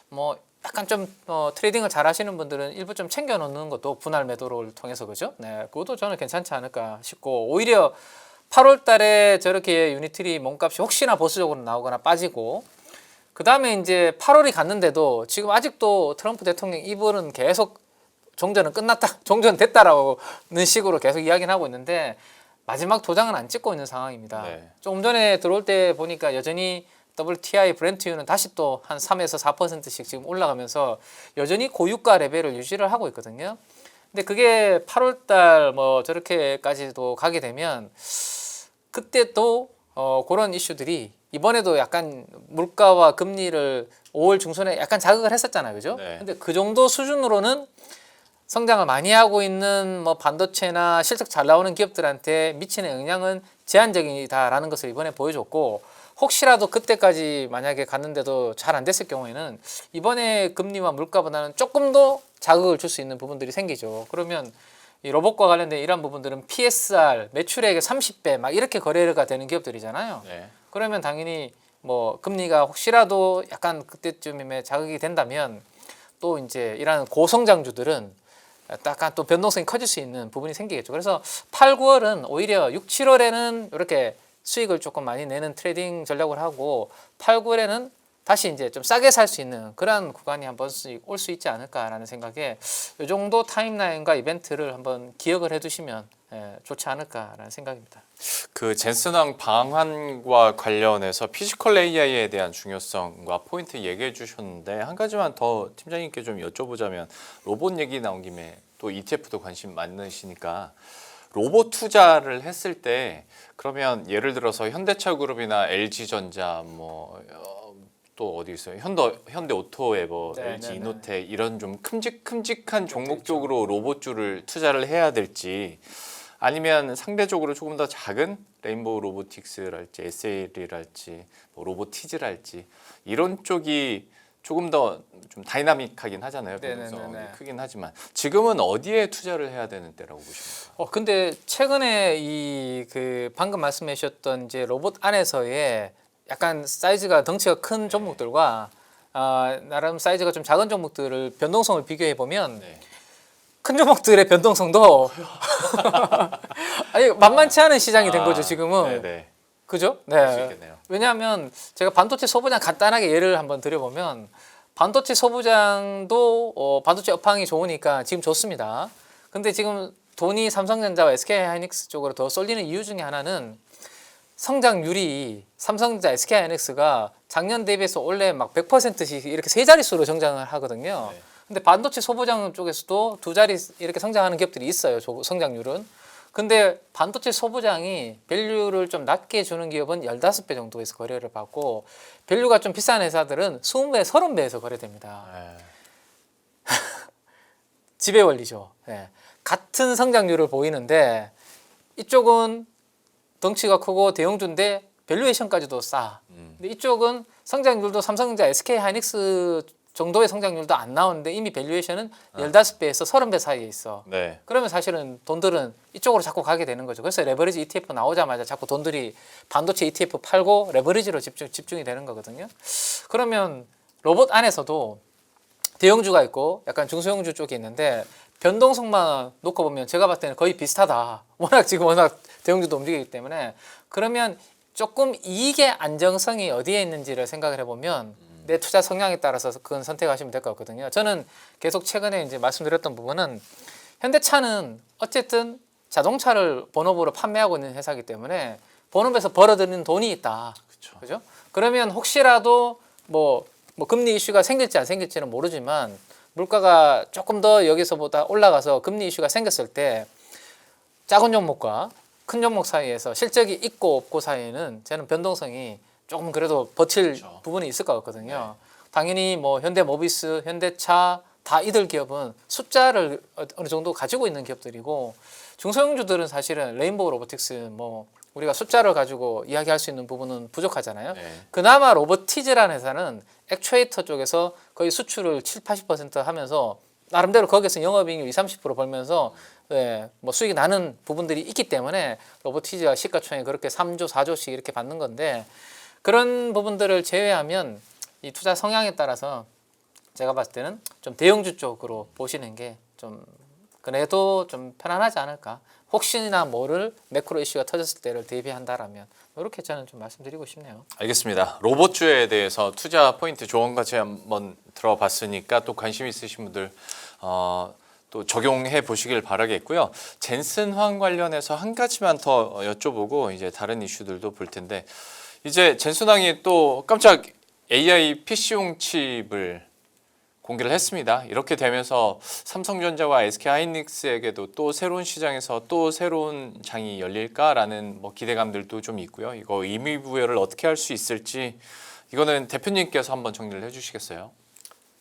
뭐 약간 좀 트레이딩을 잘 하시는 분들은 일부 좀 챙겨 놓는 것도 분할 매도를 통해서 그죠? 네, 그것도 저는 괜찮지 않을까 싶고 오히려 8월 달에 저렇게 유니트리 몸값이 혹시나 보수적으로 나오거나 빠지고 그 다음에 이제 8월이 갔는데도 지금 아직도 트럼프 대통령 입으로는 계속 종전은 끝났다, 종전됐다라는 식으로 계속 이야기는 하고 있는데 마지막 도장은 안 찍고 있는 상황입니다. 네. 조금 전에 들어올 때 보니까 여전히 WTI 브렌트유는 다시 또 한 3에서 4%씩 지금 올라가면서 여전히 고유가 레벨을 유지를 하고 있거든요. 근데 그게 8월 달 뭐 저렇게까지도 가게 되면 그때 또 그런 이슈들이 이번에도 약간 물가와 금리를 5월 중순에 약간 자극을 했었잖아요. 그죠? 네. 근데 그 정도 수준으로는 성장을 많이 하고 있는 뭐 반도체나 실적 잘 나오는 기업들한테 미치는 영향은 제한적이다라는 것을 이번에 보여줬고 혹시라도 그때까지 만약에 갔는데도 잘 안 됐을 경우에는 이번에 금리와 물가보다는 조금 더 자극을 줄 수 있는 부분들이 생기죠. 그러면 이 로봇과 관련된 이런 부분들은 PSR, 매출액의 30배 막 이렇게 거래가 되는 기업들이잖아요. 네. 그러면 당연히 뭐 금리가 혹시라도 약간 그때쯤에 자극이 된다면 또 이제 이런 고성장주들은 약간 또 변동성이 커질 수 있는 부분이 생기겠죠. 그래서 8, 9월은 오히려 6, 7월에는 이렇게 수익을 조금 많이 내는 트레이딩 전략을 하고 8, 9월에는 다시 이제 좀 싸게 살 수 있는 그런 구간이 한 번씩 올 수 있지 않을까라는 생각에 이 정도 타임라인과 이벤트를 한번 기억을 해두시면 좋지 않을까라는 생각입니다. 그 젠슨왕 방한과 관련해서 피지컬 AI에 대한 중요성과 포인트 얘기해 주셨는데 한 가지만 더 팀장님께 좀 여쭤보자면 로봇 얘기 나온 김에 또 ETF도 관심 많으시니까 로봇 투자를 했을 때 그러면 예를 들어서 현대차그룹이나 LG전자 또 어디 있어요? 현대오토에버, 네, LG 네, 네. 이노텍 이런 좀 큼직한 종목 쪽으로 로봇주를 투자를 해야 될지 아니면 상대적으로 조금 더 작은 레인보우 로보틱스랄지 SL이랄지 뭐 로보티즈랄지 이런 쪽이 조금 더 좀 다이나믹하긴 하잖아요. 변동성이 네네네네. 크긴 하지만 지금은 어디에 투자를 해야 되는 때라고 보십니까? 근데 최근에 이 그 방금 말씀해 주셨던 이제 로봇 안에서의 약간 사이즈가 덩치가 큰 종목들과 나름 사이즈가 좀 작은 종목들을 변동성을 비교해 보면 네. 큰 종목들의 변동성도 아니 만만치 않은 시장이 된 거죠 지금은. 네네. 그죠? 그럴 수 네. 있겠네요. 왜냐하면 제가 반도체 소부장 간단하게 예를 한번 드려보면 반도체 소부장도 반도체 업황이 좋으니까 지금 좋습니다. 근데 지금 돈이 삼성전자와 SK하이닉스 쪽으로 더 쏠리는 이유 중에 하나는 성장률이 삼성전자, SK하이닉스가 작년 대비해서 원래 막 100%씩 이렇게 세 자릿수로 성장을 하거든요. 네. 근데 반도체 소부장 쪽에서도 두 자리 이렇게 성장하는 기업들이 있어요. 성장률은. 근데 반도체 소부장이 밸류를 좀 낮게 주는 기업은 15배 정도에서 거래를 받고 밸류가 좀 비싼 회사들은 20배, 30배에서 거래됩니다. 네. 지배 원리죠. 예. 같은 성장률을 보이는데 이쪽은 덩치가 크고 대형주인데 밸류에이션까지도 싸. 근데 이쪽은 성장률도 삼성전자, SK하이닉스 정도의 성장률도 안 나오는데 이미 밸류에이션은 15배에서 30배 사이에 있어. 네. 그러면 사실은 돈들은 이쪽으로 자꾸 가게 되는 거죠. 그래서 레버리지 ETF 나오자마자 자꾸 돈들이 반도체 ETF 팔고 레버리지로 집중이 되는 거거든요. 그러면 로봇 안에서도 대형주가 있고 약간 중소형주 쪽이 있는데 변동성만 놓고 보면 제가 봤을 때는 거의 비슷하다. 워낙 대형주도 움직이기 때문에 그러면 조금 이익의 안정성이 어디에 있는지를 생각을 해보면 내 투자 성향에 따라서 그건 선택하시면 될 것 같거든요. 저는 계속 최근에 이제 말씀드렸던 부분은 현대차는 어쨌든 자동차를 본업으로 판매하고 있는 회사이기 때문에 본업에서 벌어들이는 돈이 있다. 그렇죠. 그죠? 그러면 혹시라도 뭐 금리 이슈가 생길지 안 생길지는 모르지만 물가가 조금 더 여기서보다 올라가서 금리 이슈가 생겼을 때 작은 종목과 큰 종목 사이에서 실적이 있고 없고 사이에는 저는 변동성이 조금 그래도 버틸 그렇죠. 부분이 있을 것 같거든요. 당연히 뭐 현대모비스, 현대차 다 이들 기업은 숫자를 어느 정도 가지고 있는 기업들이고 중소형주들은 사실은 레인보우 로보틱스 뭐 우리가 숫자를 가지고 이야기할 수 있는 부분은 부족하잖아요. 네. 그나마 로보티즈라는 회사는 액추에이터 쪽에서 거의 수출을 70-80% 하면서 나름대로 거기서 영업이익률 20-30% 벌면서 네, 뭐 수익이 나는 부분들이 있기 때문에 로보티즈가 시가총액 그렇게 3조, 4조씩 이렇게 받는 건데 그런 부분들을 제외하면 이 투자 성향에 따라서 제가 봤을 때는 좀 대형주 쪽으로 보시는 게 좀 그래도 좀 편안하지 않을까. 혹시나 모를 매크로 이슈가 터졌을 때를 대비한다라면 이렇게 저는 좀 말씀드리고 싶네요. 알겠습니다. 로봇주에 대해서 투자 포인트 조언까지 한번 들어봤으니까 또 관심 있으신 분들 또 적용해 보시길 바라겠고요. 젠슨황 관련해서 한 가지만 더 여쭤보고 이제 다른 이슈들도 볼 텐데 이제 젠슨황이 또 깜짝 AI PC용 칩을 공개를 했습니다. 이렇게 되면서 삼성전자와 SK하이닉스에게도 또 새로운 시장에서 또 새로운 장이 열릴까라는 뭐 기대감들도 좀 있고요. 이거 의미 부여를 어떻게 할 수 있을지 이거는 대표님께서 한번 정리를 해주시겠어요?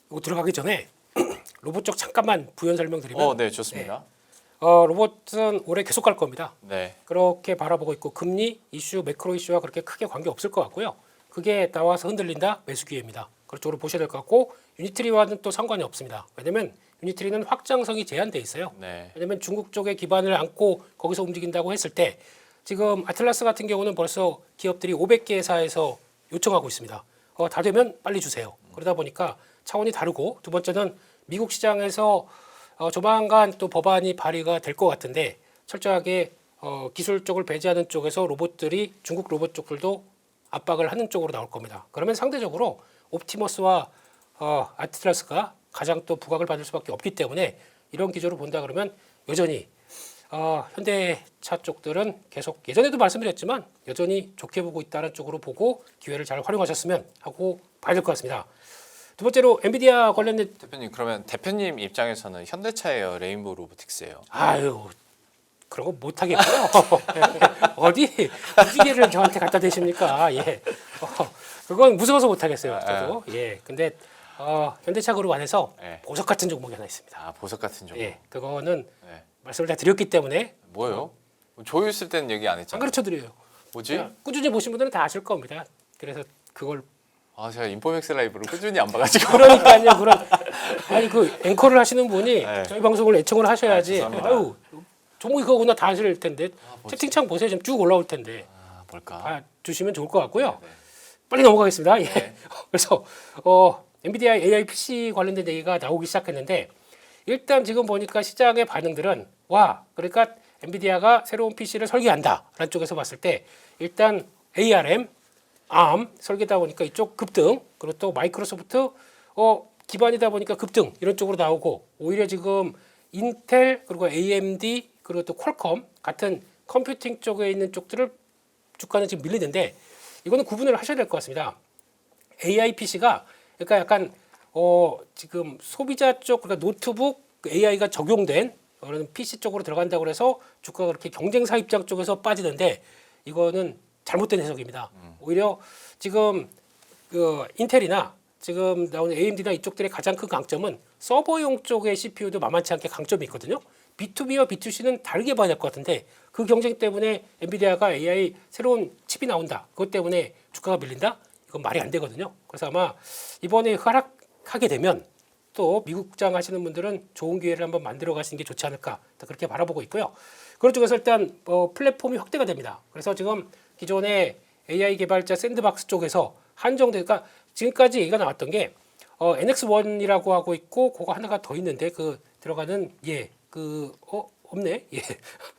이거 들어가기 전에 로봇 쪽 잠깐만 부연 설명드리면 네, 좋습니다. 로봇은 올해 계속 갈 겁니다. 네, 그렇게 바라보고 있고 금리 이슈, 매크로 이슈와 그렇게 크게 관계 없을 것 같고요. 그게 나와서 흔들린다 매수 기회입니다. 그쪽으로 보셔야 될 것 같고 유니트리와는 또 상관이 없습니다. 왜냐하면 유니트리는 확장성이 제한돼 있어요. 네, 왜냐하면 중국 쪽에 기반을 안고 거기서 움직인다고 했을 때 지금 아틀라스 같은 경우는 벌써 기업들이 500개 회사에서 요청하고 있습니다. 다 되면 빨리 주세요. 그러다 보니까 차원이 다르고 두 번째는 미국 시장에서 조만간 또 법안이 발의가 될 것 같은데 철저하게 기술 쪽을 배제하는 쪽에서 로봇들이 중국 로봇 쪽들도 압박을 하는 쪽으로 나올 겁니다. 그러면 상대적으로 옵티머스와 아틀라스가 가장 또 부각을 받을 수밖에 없기 때문에 이런 기조로 본다 그러면 여전히 현대차 쪽들은 계속 예전에도 말씀드렸지만 여전히 좋게 보고 있다는 쪽으로 보고 기회를 잘 활용하셨으면 하고 봐야 될 것 같습니다. 두 번째로 엔비디아 관련된 대표님 그러면 대표님 입장에서는 현대차예요, 레인보우 로보틱스예요? 아유 그런 거 못하겠고요. 어디 무지개를 저한테 갖다 대십니까? 예, 그건 무서워서 못하겠어요. 저도 예, 근데 현대차 그룹 안에서 네. 보석 같은 종목이 하나 있습니다. 아, 보석 같은 종목. 예, 그거는 네. 말씀을 다 드렸기 때문에 뭐예요? 조유 쓸 때는 얘기 안 안 했잖아요. 가르쳐 드려요. 뭐지? 꾸준히 보신 분들은 다 아실 겁니다. 그래서 그걸 아 제가 인포맥스 라이브를 꾸준히 안 봐가지고. 그러니까요. 아니 그 앵커를 하시는 분이 네. 저희 방송을 애청을 하셔야지. 죄송합니다. 아유 종목이 그거구나 다 아실 텐데 뭐지? 채팅창 보세요. 지금 쭉 올라올 텐데 뭘까? 봐 주시면 좋을 것 같고요. 네. 빨리 넘어가겠습니다. 예. 네. 그래서 엔비디아 AI PC 관련된 얘기가 나오기 시작했는데 일단 지금 보니까 시장의 반응들은 와 그러니까 엔비디아가 새로운 PC를 설계한다라는 쪽에서 봤을 때 일단 ARM, ARM 설계다 보니까 이쪽 급등 그리고 또 마이크로소프트 기반이다 보니까 급등 이런 쪽으로 나오고 오히려 지금 인텔 그리고 AMD 그리고 또 퀄컴 같은 컴퓨팅 쪽에 있는 쪽들을 주가는 지금 밀리는데 이거는 구분을 하셔야 될 것 같습니다. AI PC가 그러니까 약간 지금 소비자 쪽 그러니까 노트북 AI가 적용된 그런 PC 쪽으로 들어간다고 해서 주가가 그렇게 경쟁사 입장 쪽에서 빠지는데 이거는 잘못된 해석입니다. 오히려 지금 그 인텔이나 지금 나오는 AMD나 이쪽들의 가장 큰 강점은 서버용 쪽의 CPU도 만만치 않게 강점이 있거든요. B2B와 B2C는 다르게 봐야 될 것 같은데 그 경쟁 때문에 엔비디아가 AI 새로운 칩이 나온다. 그것 때문에 주가가 밀린다? 이건 말이 안 되거든요. 그래서 아마 이번에 하락하게 되면 또 미국장 하시는 분들은 좋은 기회를 한번 만들어 가시는 게 좋지 않을까 그렇게 바라보고 있고요. 그런 쪽에서 일단 플랫폼이 확대가 됩니다. 그래서 지금 기존의 AI 개발자 샌드박스 쪽에서 한정되니까 지금까지 얘기가 나왔던 게 NX1이라고 하고 있고 그거 하나가 더 있는데 그 들어가는 없네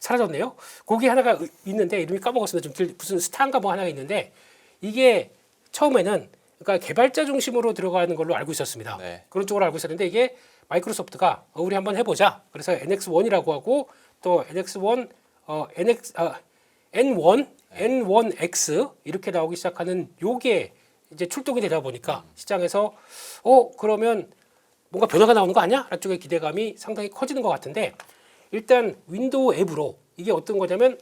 사라졌네요. 거기 하나가 있는데 이름이 까먹었습니다. 좀 무슨 스타인가 뭐 하나가 있는데 이게 처음에는 그러니까 개발자 중심으로 들어가는 걸로 알고 있었습니다. 네. 그런 쪽으로 알고 있었는데 이게 마이크로소프트가 우리 한번 해보자. 그래서 NX1이라고 하고 또 NX1 N1 N1X 이렇게 나오기 시작하는 요게 이제 출동이 되다 보니까 시장에서 그러면 뭔가 변화가 나오는 거 아니야? 라는 쪽의 기대감이 상당히 커지는 것 같은데 일단 윈도우 앱으로 이게 어떤 거냐면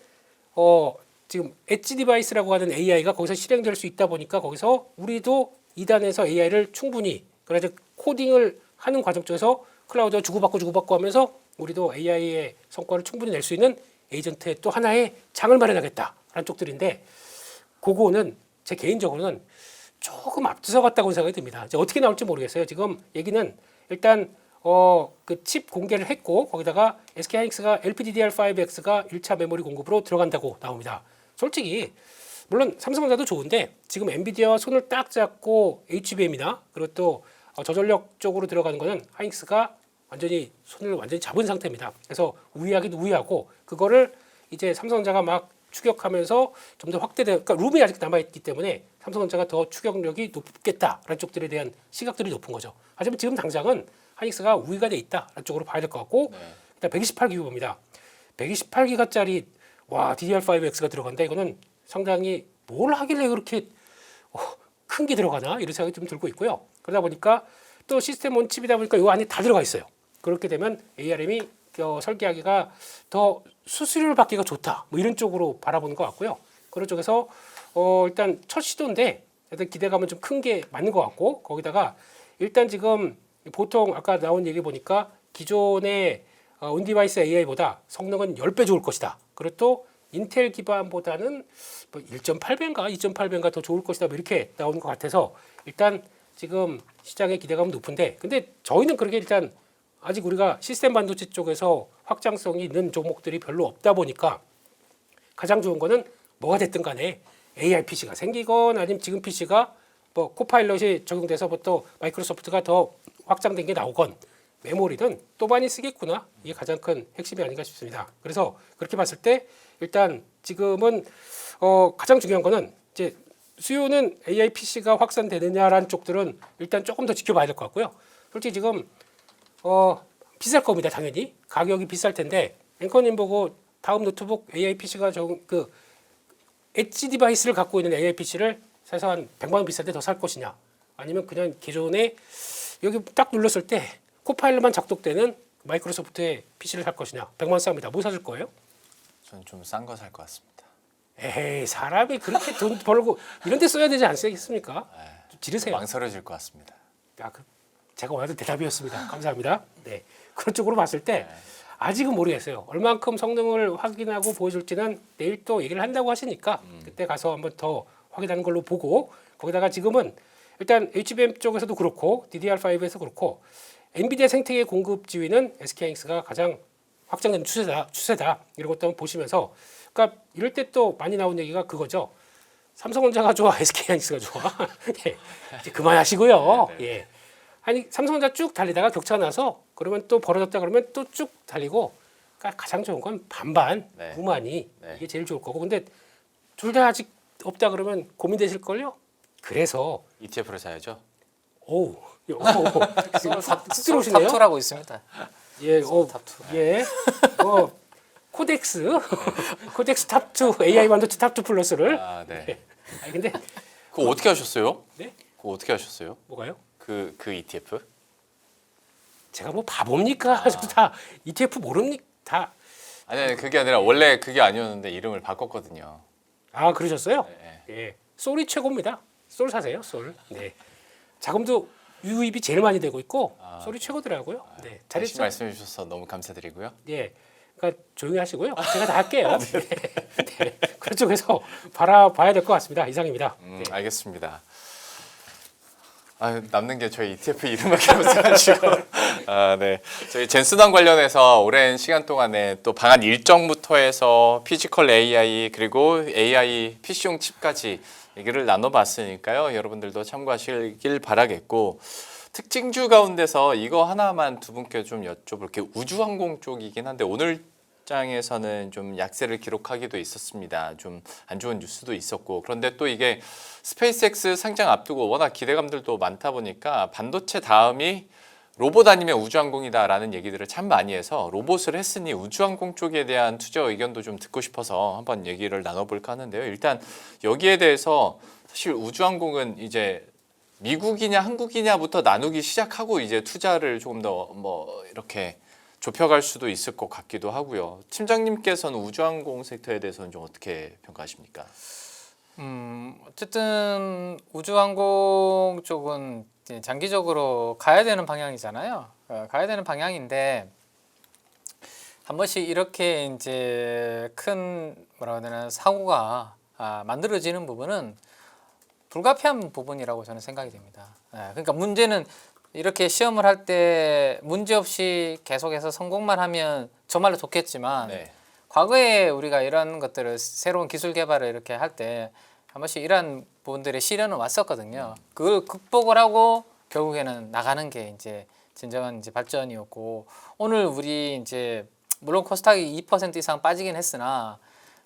지금 엣지 디바이스라고 하는 AI가 거기서 실행될 수 있다 보니까 거기서 우리도 2단에서 AI를 충분히 그래서 코딩을 하는 과정 중에서 클라우드와 주고받고 하면서 우리도 AI의 성과를 충분히 낼 수 있는 에이전트의 또 하나의 장을 마련하겠다라는 쪽들인데 그거는 제 개인적으로는 조금 앞서갔다고 생각이 듭니다. 이제 어떻게 나올지 모르겠어요. 지금 얘기는 일단 그 칩 공개를 했고 거기다가 SK하이닉스가 LPDDR5X가 1차 메모리 공급으로 들어간다고 나옵니다. 솔직히 물론 삼성전자도 좋은데 지금 엔비디아와 손을 딱 잡고 HBM이나 그리고 또 저전력 쪽으로 들어가는 거는 하이닉스가 손을 완전히 잡은 상태입니다. 그래서 우위하긴 우위하고 그거를 이제 삼성전자가 막 추격하면서 좀 더 그러니까 룸이 아직 남아있기 때문에 삼성전자가 더 추격력이 높겠다라는 쪽들에 대한 시각들이 높은 거죠. 하지만 지금 당장은 하이닉스가 우위가 돼 있다라는 쪽으로 봐야 될 것 같고 일단 128기가 봅니다. 128기가짜리 DDR5X가 들어간다. 이거는 상당히 뭘 하길래 그렇게 큰 게 들어가나 이런 생각이 좀 들고 있고요. 그러다 보니까 또 시스템 온 칩이다 보니까 이 안에 다 들어가 있어요. 그렇게 되면 ARM이 설계하기가 더 수수료를 받기가 좋다. 뭐 이런 쪽으로 바라보는 것 같고요. 그런 쪽에서 일단 첫 시도인데 일단 기대감은 좀 큰 게 맞는 것 같고 거기다가 일단 지금 보통 아까 나온 얘기 보니까 기존의 온디바이스 AI보다 성능은 10배 좋을 것이다. 그리고 또 인텔 기반보다는 뭐 1.8배인가 2.8배인가 더 좋을 것이다. 뭐 이렇게 나오는 것 같아서 일단 지금 시장의 기대감은 높은데 근데 저희는 그렇게 일단 아직 우리가 시스템 반도체 쪽에서 확장성이 있는 종목들이 별로 없다 보니까 가장 좋은 거는 뭐가 됐든 간에 AI PC가 생기건 아니면 지금 PC가 뭐 코파일럿이 적용돼서부터 마이크로소프트가 더 확장된 게 나오건 메모리든 또 많이 쓰겠구나. 이게 가장 큰 핵심이 아닌가 싶습니다. 그래서 그렇게 봤을 때 일단 지금은 가장 중요한 거는 이제 수요는 AI PC가 확산되느냐라는 쪽들은 일단 조금 더 지켜봐야 될 것 같고요. 솔직히 지금 비쌀 겁니다. 당연히 가격이 비쌀 텐데 앵커님 보고 다음 노트북 AI PC가 그 엣지 디바이스를 갖고 있는 AI PC를 사서 한 100만 원 비쌀 때 더 살 것이냐 아니면 그냥 기존에 여기 딱 눌렀을 때 코파일럿만 작동되는 마이크로소프트의 PC를 살 것이냐 100만 원 쌉니다. 뭐 사줄 거예요? 저는 좀 싼 거 살 것 같습니다. 에이 사람이 그렇게 돈 벌고 이런 데 써야 되지 않겠습니까? 좀 지르세요. 망설여질 것 같습니다. 제가 원하던 대답이었습니다. 감사합니다. 네, 그런 쪽으로 봤을 때 아직은 모르겠어요. 얼만큼 성능을 확인하고 보여줄지는 내일 또 얘기를 한다고 하시니까 그때 가서 한번 더 확인하는 걸로 보고 거기다가 지금은 일단 HBM 쪽에서도 그렇고 DDR5에서 그렇고 엔비디아 생태계 공급 지위는 SK하이닉스가 가장 확장되는 추세다 이런 것도 한번 보시면서 그러니까 이럴 때 또 많이 나온 얘기가 그거죠. 삼성전자가 좋아, SK하이닉스가 좋아. 예, 이제 그만하시고요. 예. 아니 삼성전자 쭉 달리다가 격차 나서 그러면 또 벌어졌다 그러면 또 쭉 달리고 그러니까 가장 좋은 건 반반, 네. 무만이 네. 이게 제일 좋을 거고 근데 둘 다 아직 없다 그러면 고민되실 걸요. 그래서 ETF를 사야죠. 오, 지금 싹 들어오시네요. 탑2라고 있습니다. 예, 탑2. 예, 코덱스, 코덱스 탑2 AI 반도체 탑2 플러스를. 아, 네. 아니 근데 그거 어떻게 하셨어요? 네? 그거 어떻게 하셨어요? 뭐가요? 그 ETF? 제가 뭐 바보입니까? 저 다 ETF 모릅니까? 다. 아니 그게 아니라 원래 그게 아니었는데 이름을 바꿨거든요. 아 그러셨어요? 네. 예, 솔이 최고입니다. 솔 사세요, 솔. 네. 자금도 유입이 제일 많이 되고 있고 솔이 최고더라고요. 네, 다시 잘했죠. 말씀해 주셔서 너무 감사드리고요. 예, 그러니까 조용히 하시고요. 제가 다 할게요. 네. 그쪽에서 바라봐야 될 것 같습니다. 이상입니다. 네. 알겠습니다. 아, 남는 게 저희 ETF 이름밖에 없어가지고 아, 네. 저희 젠스단 관련해서 오랜 시간 동안에 또 방안 일정부터 해서 피지컬 AI 그리고 AI PC용 칩까지 얘기를 나눠봤으니까요. 여러분들도 참고하시길 바라겠고 특징주 가운데서 이거 하나만 두 분께 좀 여쭤볼게요. 우주항공 쪽이긴 한데 오늘 장에서는 좀 약세를 기록하기도 있었습니다. 좀 안 좋은 뉴스도 있었고 그런데 또 이게 스페이스X 상장 앞두고 워낙 기대감들도 많다 보니까 반도체 다음이 로봇 아니면 우주항공이다라는 얘기들을 참 많이 해서 로봇을 했으니 우주항공 쪽에 대한 투자 의견도 좀 듣고 싶어서 한번 얘기를 나눠볼까 하는데요. 일단 여기에 대해서 사실 우주항공은 이제 미국이냐 한국이냐부터 나누기 시작하고 이제 투자를 조금 더 뭐 이렇게 좁혀갈 수도 있을 것 같기도 하고요. 팀장님께서는 우주항공 섹터에 대해서는 좀 어떻게 평가하십니까? 어쨌든 우주항공 쪽은 이제 장기적으로 가야 되는 방향이잖아요. 가야 되는 방향인데 한 번씩 이렇게 이제 큰 뭐라 해야 되나 사고가 만들어지는 부분은 불가피한 부분이라고 저는 생각이 됩니다. 그러니까 문제는 이렇게 시험을 할 때 문제 없이 계속해서 성공만 하면 정말로 좋겠지만 네. 과거에 우리가 이런 것들을 새로운 기술 개발을 이렇게 할 때 한 번씩 이런 부분들의 시련은 왔었거든요. 그걸 극복을 하고 결국에는 나가는 게 이제 진정한 이제 발전이었고 오늘 우리 이제 물론 코스닥이 2% 이상 빠지긴 했으나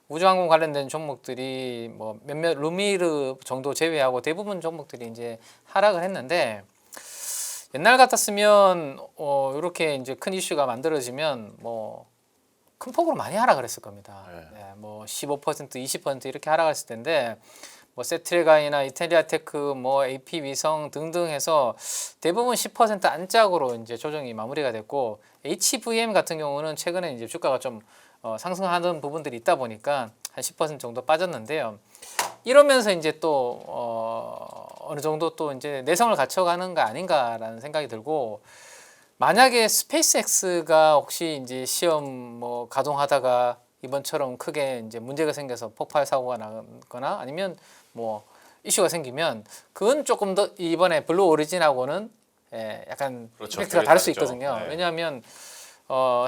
우주항공 관련된 종목들이 뭐 몇몇 루미르 정도 제외하고 대부분 종목들이 이제 하락을 했는데 옛날 같았으면 이렇게 이제 큰 이슈가 만들어지면 뭐 큰 폭으로 많이 하락을 했을 겁니다. 네, 뭐 15%, 20% 이렇게 하락했을 텐데 뭐 세트레가이나 이태리아테크, 뭐 AP 위성 등등 해서 대부분 10% 안짝으로 이제 조정이 마무리가 됐고 HVM 같은 경우는 최근에 이제 주가가 좀 상승하는 부분들이 있다 보니까 한 10% 정도 빠졌는데요. 이러면서 이제 또 어느 정도 또 이제 내성을 갖춰가는 거 아닌가라는 생각이 들고 만약에 스페이스X가 혹시 이제 시험 뭐 가동하다가 이번처럼 크게 이제 문제가 생겨서 폭발 사고가 나거나 아니면 뭐 이슈가 생기면 그건 조금 더 이번에 블루 오리진하고는 약간 그렇죠. 임팩트가 다를 수 다르죠. 있거든요. 네. 왜냐하면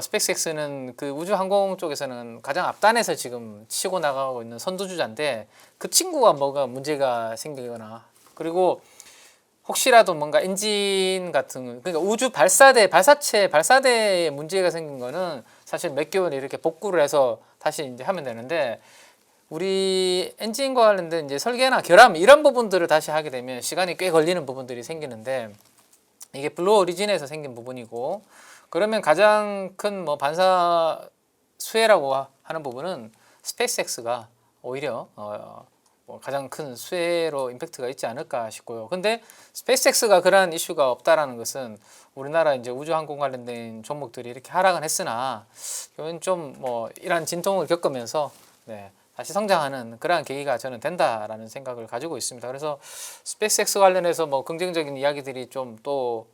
스페이스X는 그 우주항공 쪽에서는 가장 앞단에서 지금 치고 나가고 있는 선두주자인데 그 친구가 뭐가 문제가 생기거나 그리고 혹시라도 뭔가 엔진 같은 그러니까 우주 발사체에 문제가 생긴 거는 사실 몇 개월 이렇게 복구를 해서 다시 이제 하면 되는데 우리 엔진과 관련된 이제 설계나 결함 이런 부분들을 다시 하게 되면 시간이 꽤 걸리는 부분들이 생기는데 이게 블루 오리진에서 생긴 부분이고 그러면 가장 큰 뭐 반사 수혜라고 하는 부분은 스페이스X가 오히려 뭐 가장 큰 수혜로 임팩트가 있지 않을까 싶고요. 근데 스페이스X가 그러한 이슈가 없다라는 것은 우리나라 이제 우주항공 관련된 종목들이 이렇게 하락은 했으나 이건 좀 뭐 이러한 진통을 겪으면서 다시 성장하는 그러한 계기가 저는 된다라는 생각을 가지고 있습니다. 그래서 스페이스X 관련해서 뭐 긍정적인 이야기들이 좀 또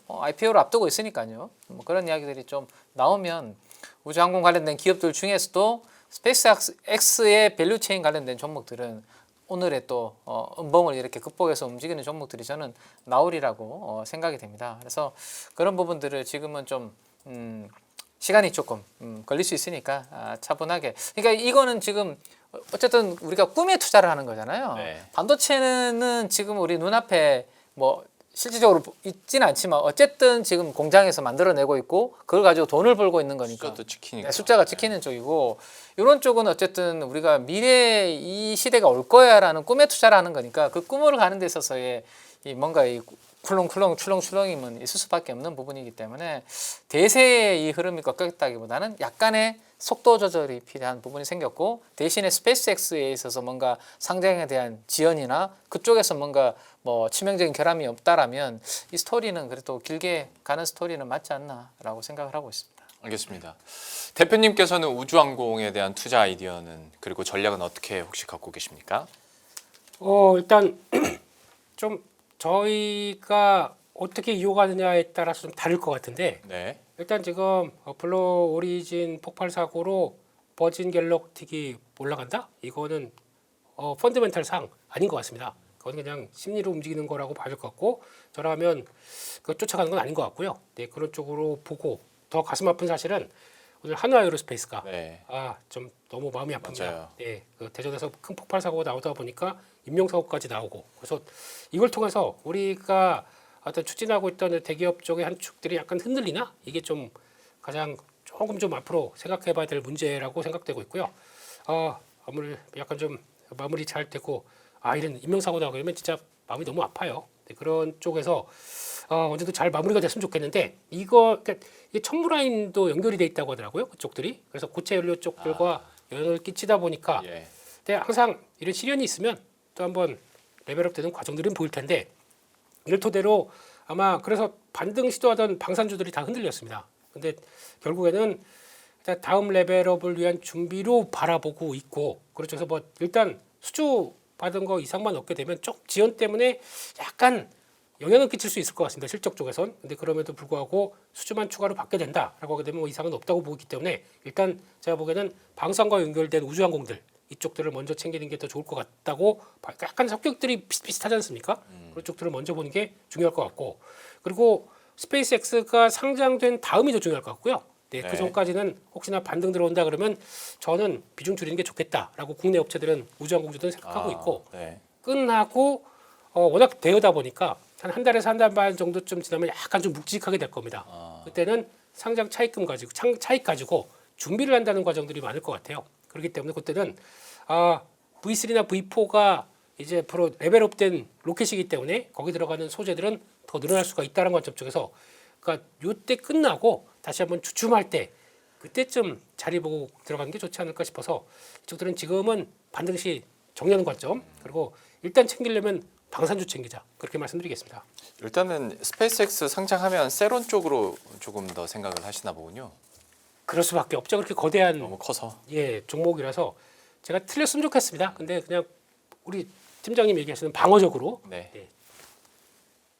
IPO를 앞두고 있으니까요. 뭐 그런 이야기들이 좀 나오면 우주항공 관련된 기업들 중에서도 스페이스X의 밸류체인 관련된 종목들은 오늘의 또 음봉을 이렇게 극복해서 움직이는 종목들이 저는 나오리라고 생각이 됩니다. 그래서 그런 부분들을 지금은 좀 시간이 조금 걸릴 수 있으니까 차분하게. 그러니까 이거는 지금 어쨌든 우리가 꿈에 투자를 하는 거잖아요. 네. 반도체는 지금 우리 눈앞에 뭐 실질적으로 있지는 않지만 어쨌든 지금 공장에서 만들어내고 있고 그걸 가지고 돈을 벌고 있는 거니까 숫자도 지키니까. 네, 숫자가 지키는 쪽이고 이런 쪽은 어쨌든 우리가 미래에 이 시대가 올 거야라는 꿈에 투자를 하는 거니까 그 꿈을 가는 데 있어서의 이 뭔가 이 쿨렁쿨렁 출렁출렁임은 있을 수밖에 없는 부분이기 때문에 대세의 이 흐름이 꺾였다기보다는 약간의 속도 조절이 필요한 부분이 생겼고 대신에 스페이스X에 있어서 뭔가 상장에 대한 지연이나 그쪽에서 뭔가 뭐 치명적인 결함이 없다라면 이 스토리는 그래도 길게 가는 스토리는 맞지 않나라고 생각을 하고 있습니다. 알겠습니다. 대표님께서는 우주항공에 대한 투자 아이디어는 그리고 전략은 어떻게 혹시 갖고 계십니까? 일단 좀 저희가 어떻게 이용하느냐에 따라서 좀 다를 것 같은데 네. 일단 지금 블루 오리진 폭발 사고로 버진 갤럭틱이 올라간다? 이거는 펀더멘탈 상 아닌 것 같습니다. 그건 그냥 심리로 움직이는 거라고 봐줄 것 같고 저라면 그거 쫓아가는 건 아닌 것 같고요. 네, 그런 쪽으로 보고 더 가슴 아픈 사실은 오늘 한화에어로스페이스가 네. 좀 너무 마음이 아픕니다. 맞아요. 네, 그 대전에서 큰 폭발 사고가 나오다 보니까 인명 사고까지 나오고 그래서 이걸 통해서 우리가 어떤 추진하고 있던 대기업 쪽의 한 축들이 약간 흔들리나 이게 좀 가장 조금 좀 앞으로 생각해봐야 될 문제라고 생각되고 있고요. 아무리 약간 좀 마무리 잘 되고 이런 인명 사고 나고 그러면 진짜 마음이 너무 아파요. 네, 그런 쪽에서 언제도 잘 마무리가 됐으면 좋겠는데 그러니까 이게 첨무라인도 연결이 돼 있다고 하더라고요. 그쪽들이 그래서 고체 연료 쪽들과 영향을 끼치다 보니까 예. 근데 항상 이런 시련이 있으면 또 한번 레벨업되는 과정들은 보일 텐데 이를 토대로 아마 그래서 반등 시도하던 방산주들이 다 흔들렸습니다. 근데 결국에는 일단 다음 레벨업을 위한 준비로 바라보고 있고 그렇죠. 그래서 뭐 일단 수주 받은 거 이상만 얻게 되면 좀 지연 때문에 약간 영향을 끼칠 수 있을 것 같습니다. 실적 쪽에선. 근데 그럼에도 불구하고 수주만 추가로 받게 된다라고 하게 되면 뭐 이상은 없다고 보기 때문에 일단 제가 보기에는 방산과 연결된 우주항공들 이쪽들을 먼저 챙기는 게 더 좋을 것 같다고 약간 성격들이 비슷하지 않습니까? 그런 쪽들을 먼저 보는 게 중요할 것 같고 그리고 스페이스X가 상장된 다음이 더 중요할 것 같고요. 네, 그 네. 전까지는 혹시나 반등 들어온다 그러면 저는 비중 줄이는 게 좋겠다라고 국내 업체들은 우주항공주들은 생각하고 있고 네. 끝나고 워낙 대여다 보니까 한 달에서 한 달 반 정도쯤 지나면 약간 좀 묵직하게 될 겁니다. 그때는 상장 차익금 가지고 차익 가지고 준비를 한다는 과정들이 많을 것 같아요. 그렇기 때문에 그때는 V3나 V4가 이제 앞으로 레벨업된 로켓이기 때문에 거기 들어가는 소재들은 더 늘어날 수가 있다는 관점 쪽에서 그러니까 요때 끝나고 다시 한번 주춤할 때 그때쯤 자리 보고 들어가는 게 좋지 않을까 싶어서 이쪽들은 지금은 반등 시 정리하는 관점 그리고 일단 챙기려면 방산주 챙기자 그렇게 말씀드리겠습니다. 일단은 스페이스X 상장하면 세론 쪽으로 조금 더 생각을 하시나 보군요. 그럴 수밖에 없죠. 그렇게 거대한 너무 커서. 종목이라서 제가 틀렸으면 좋겠습니다. 근데 그냥 우리 팀장님 얘기하시는 방어적으로 네.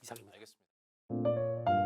이상입니다. 알겠습니다.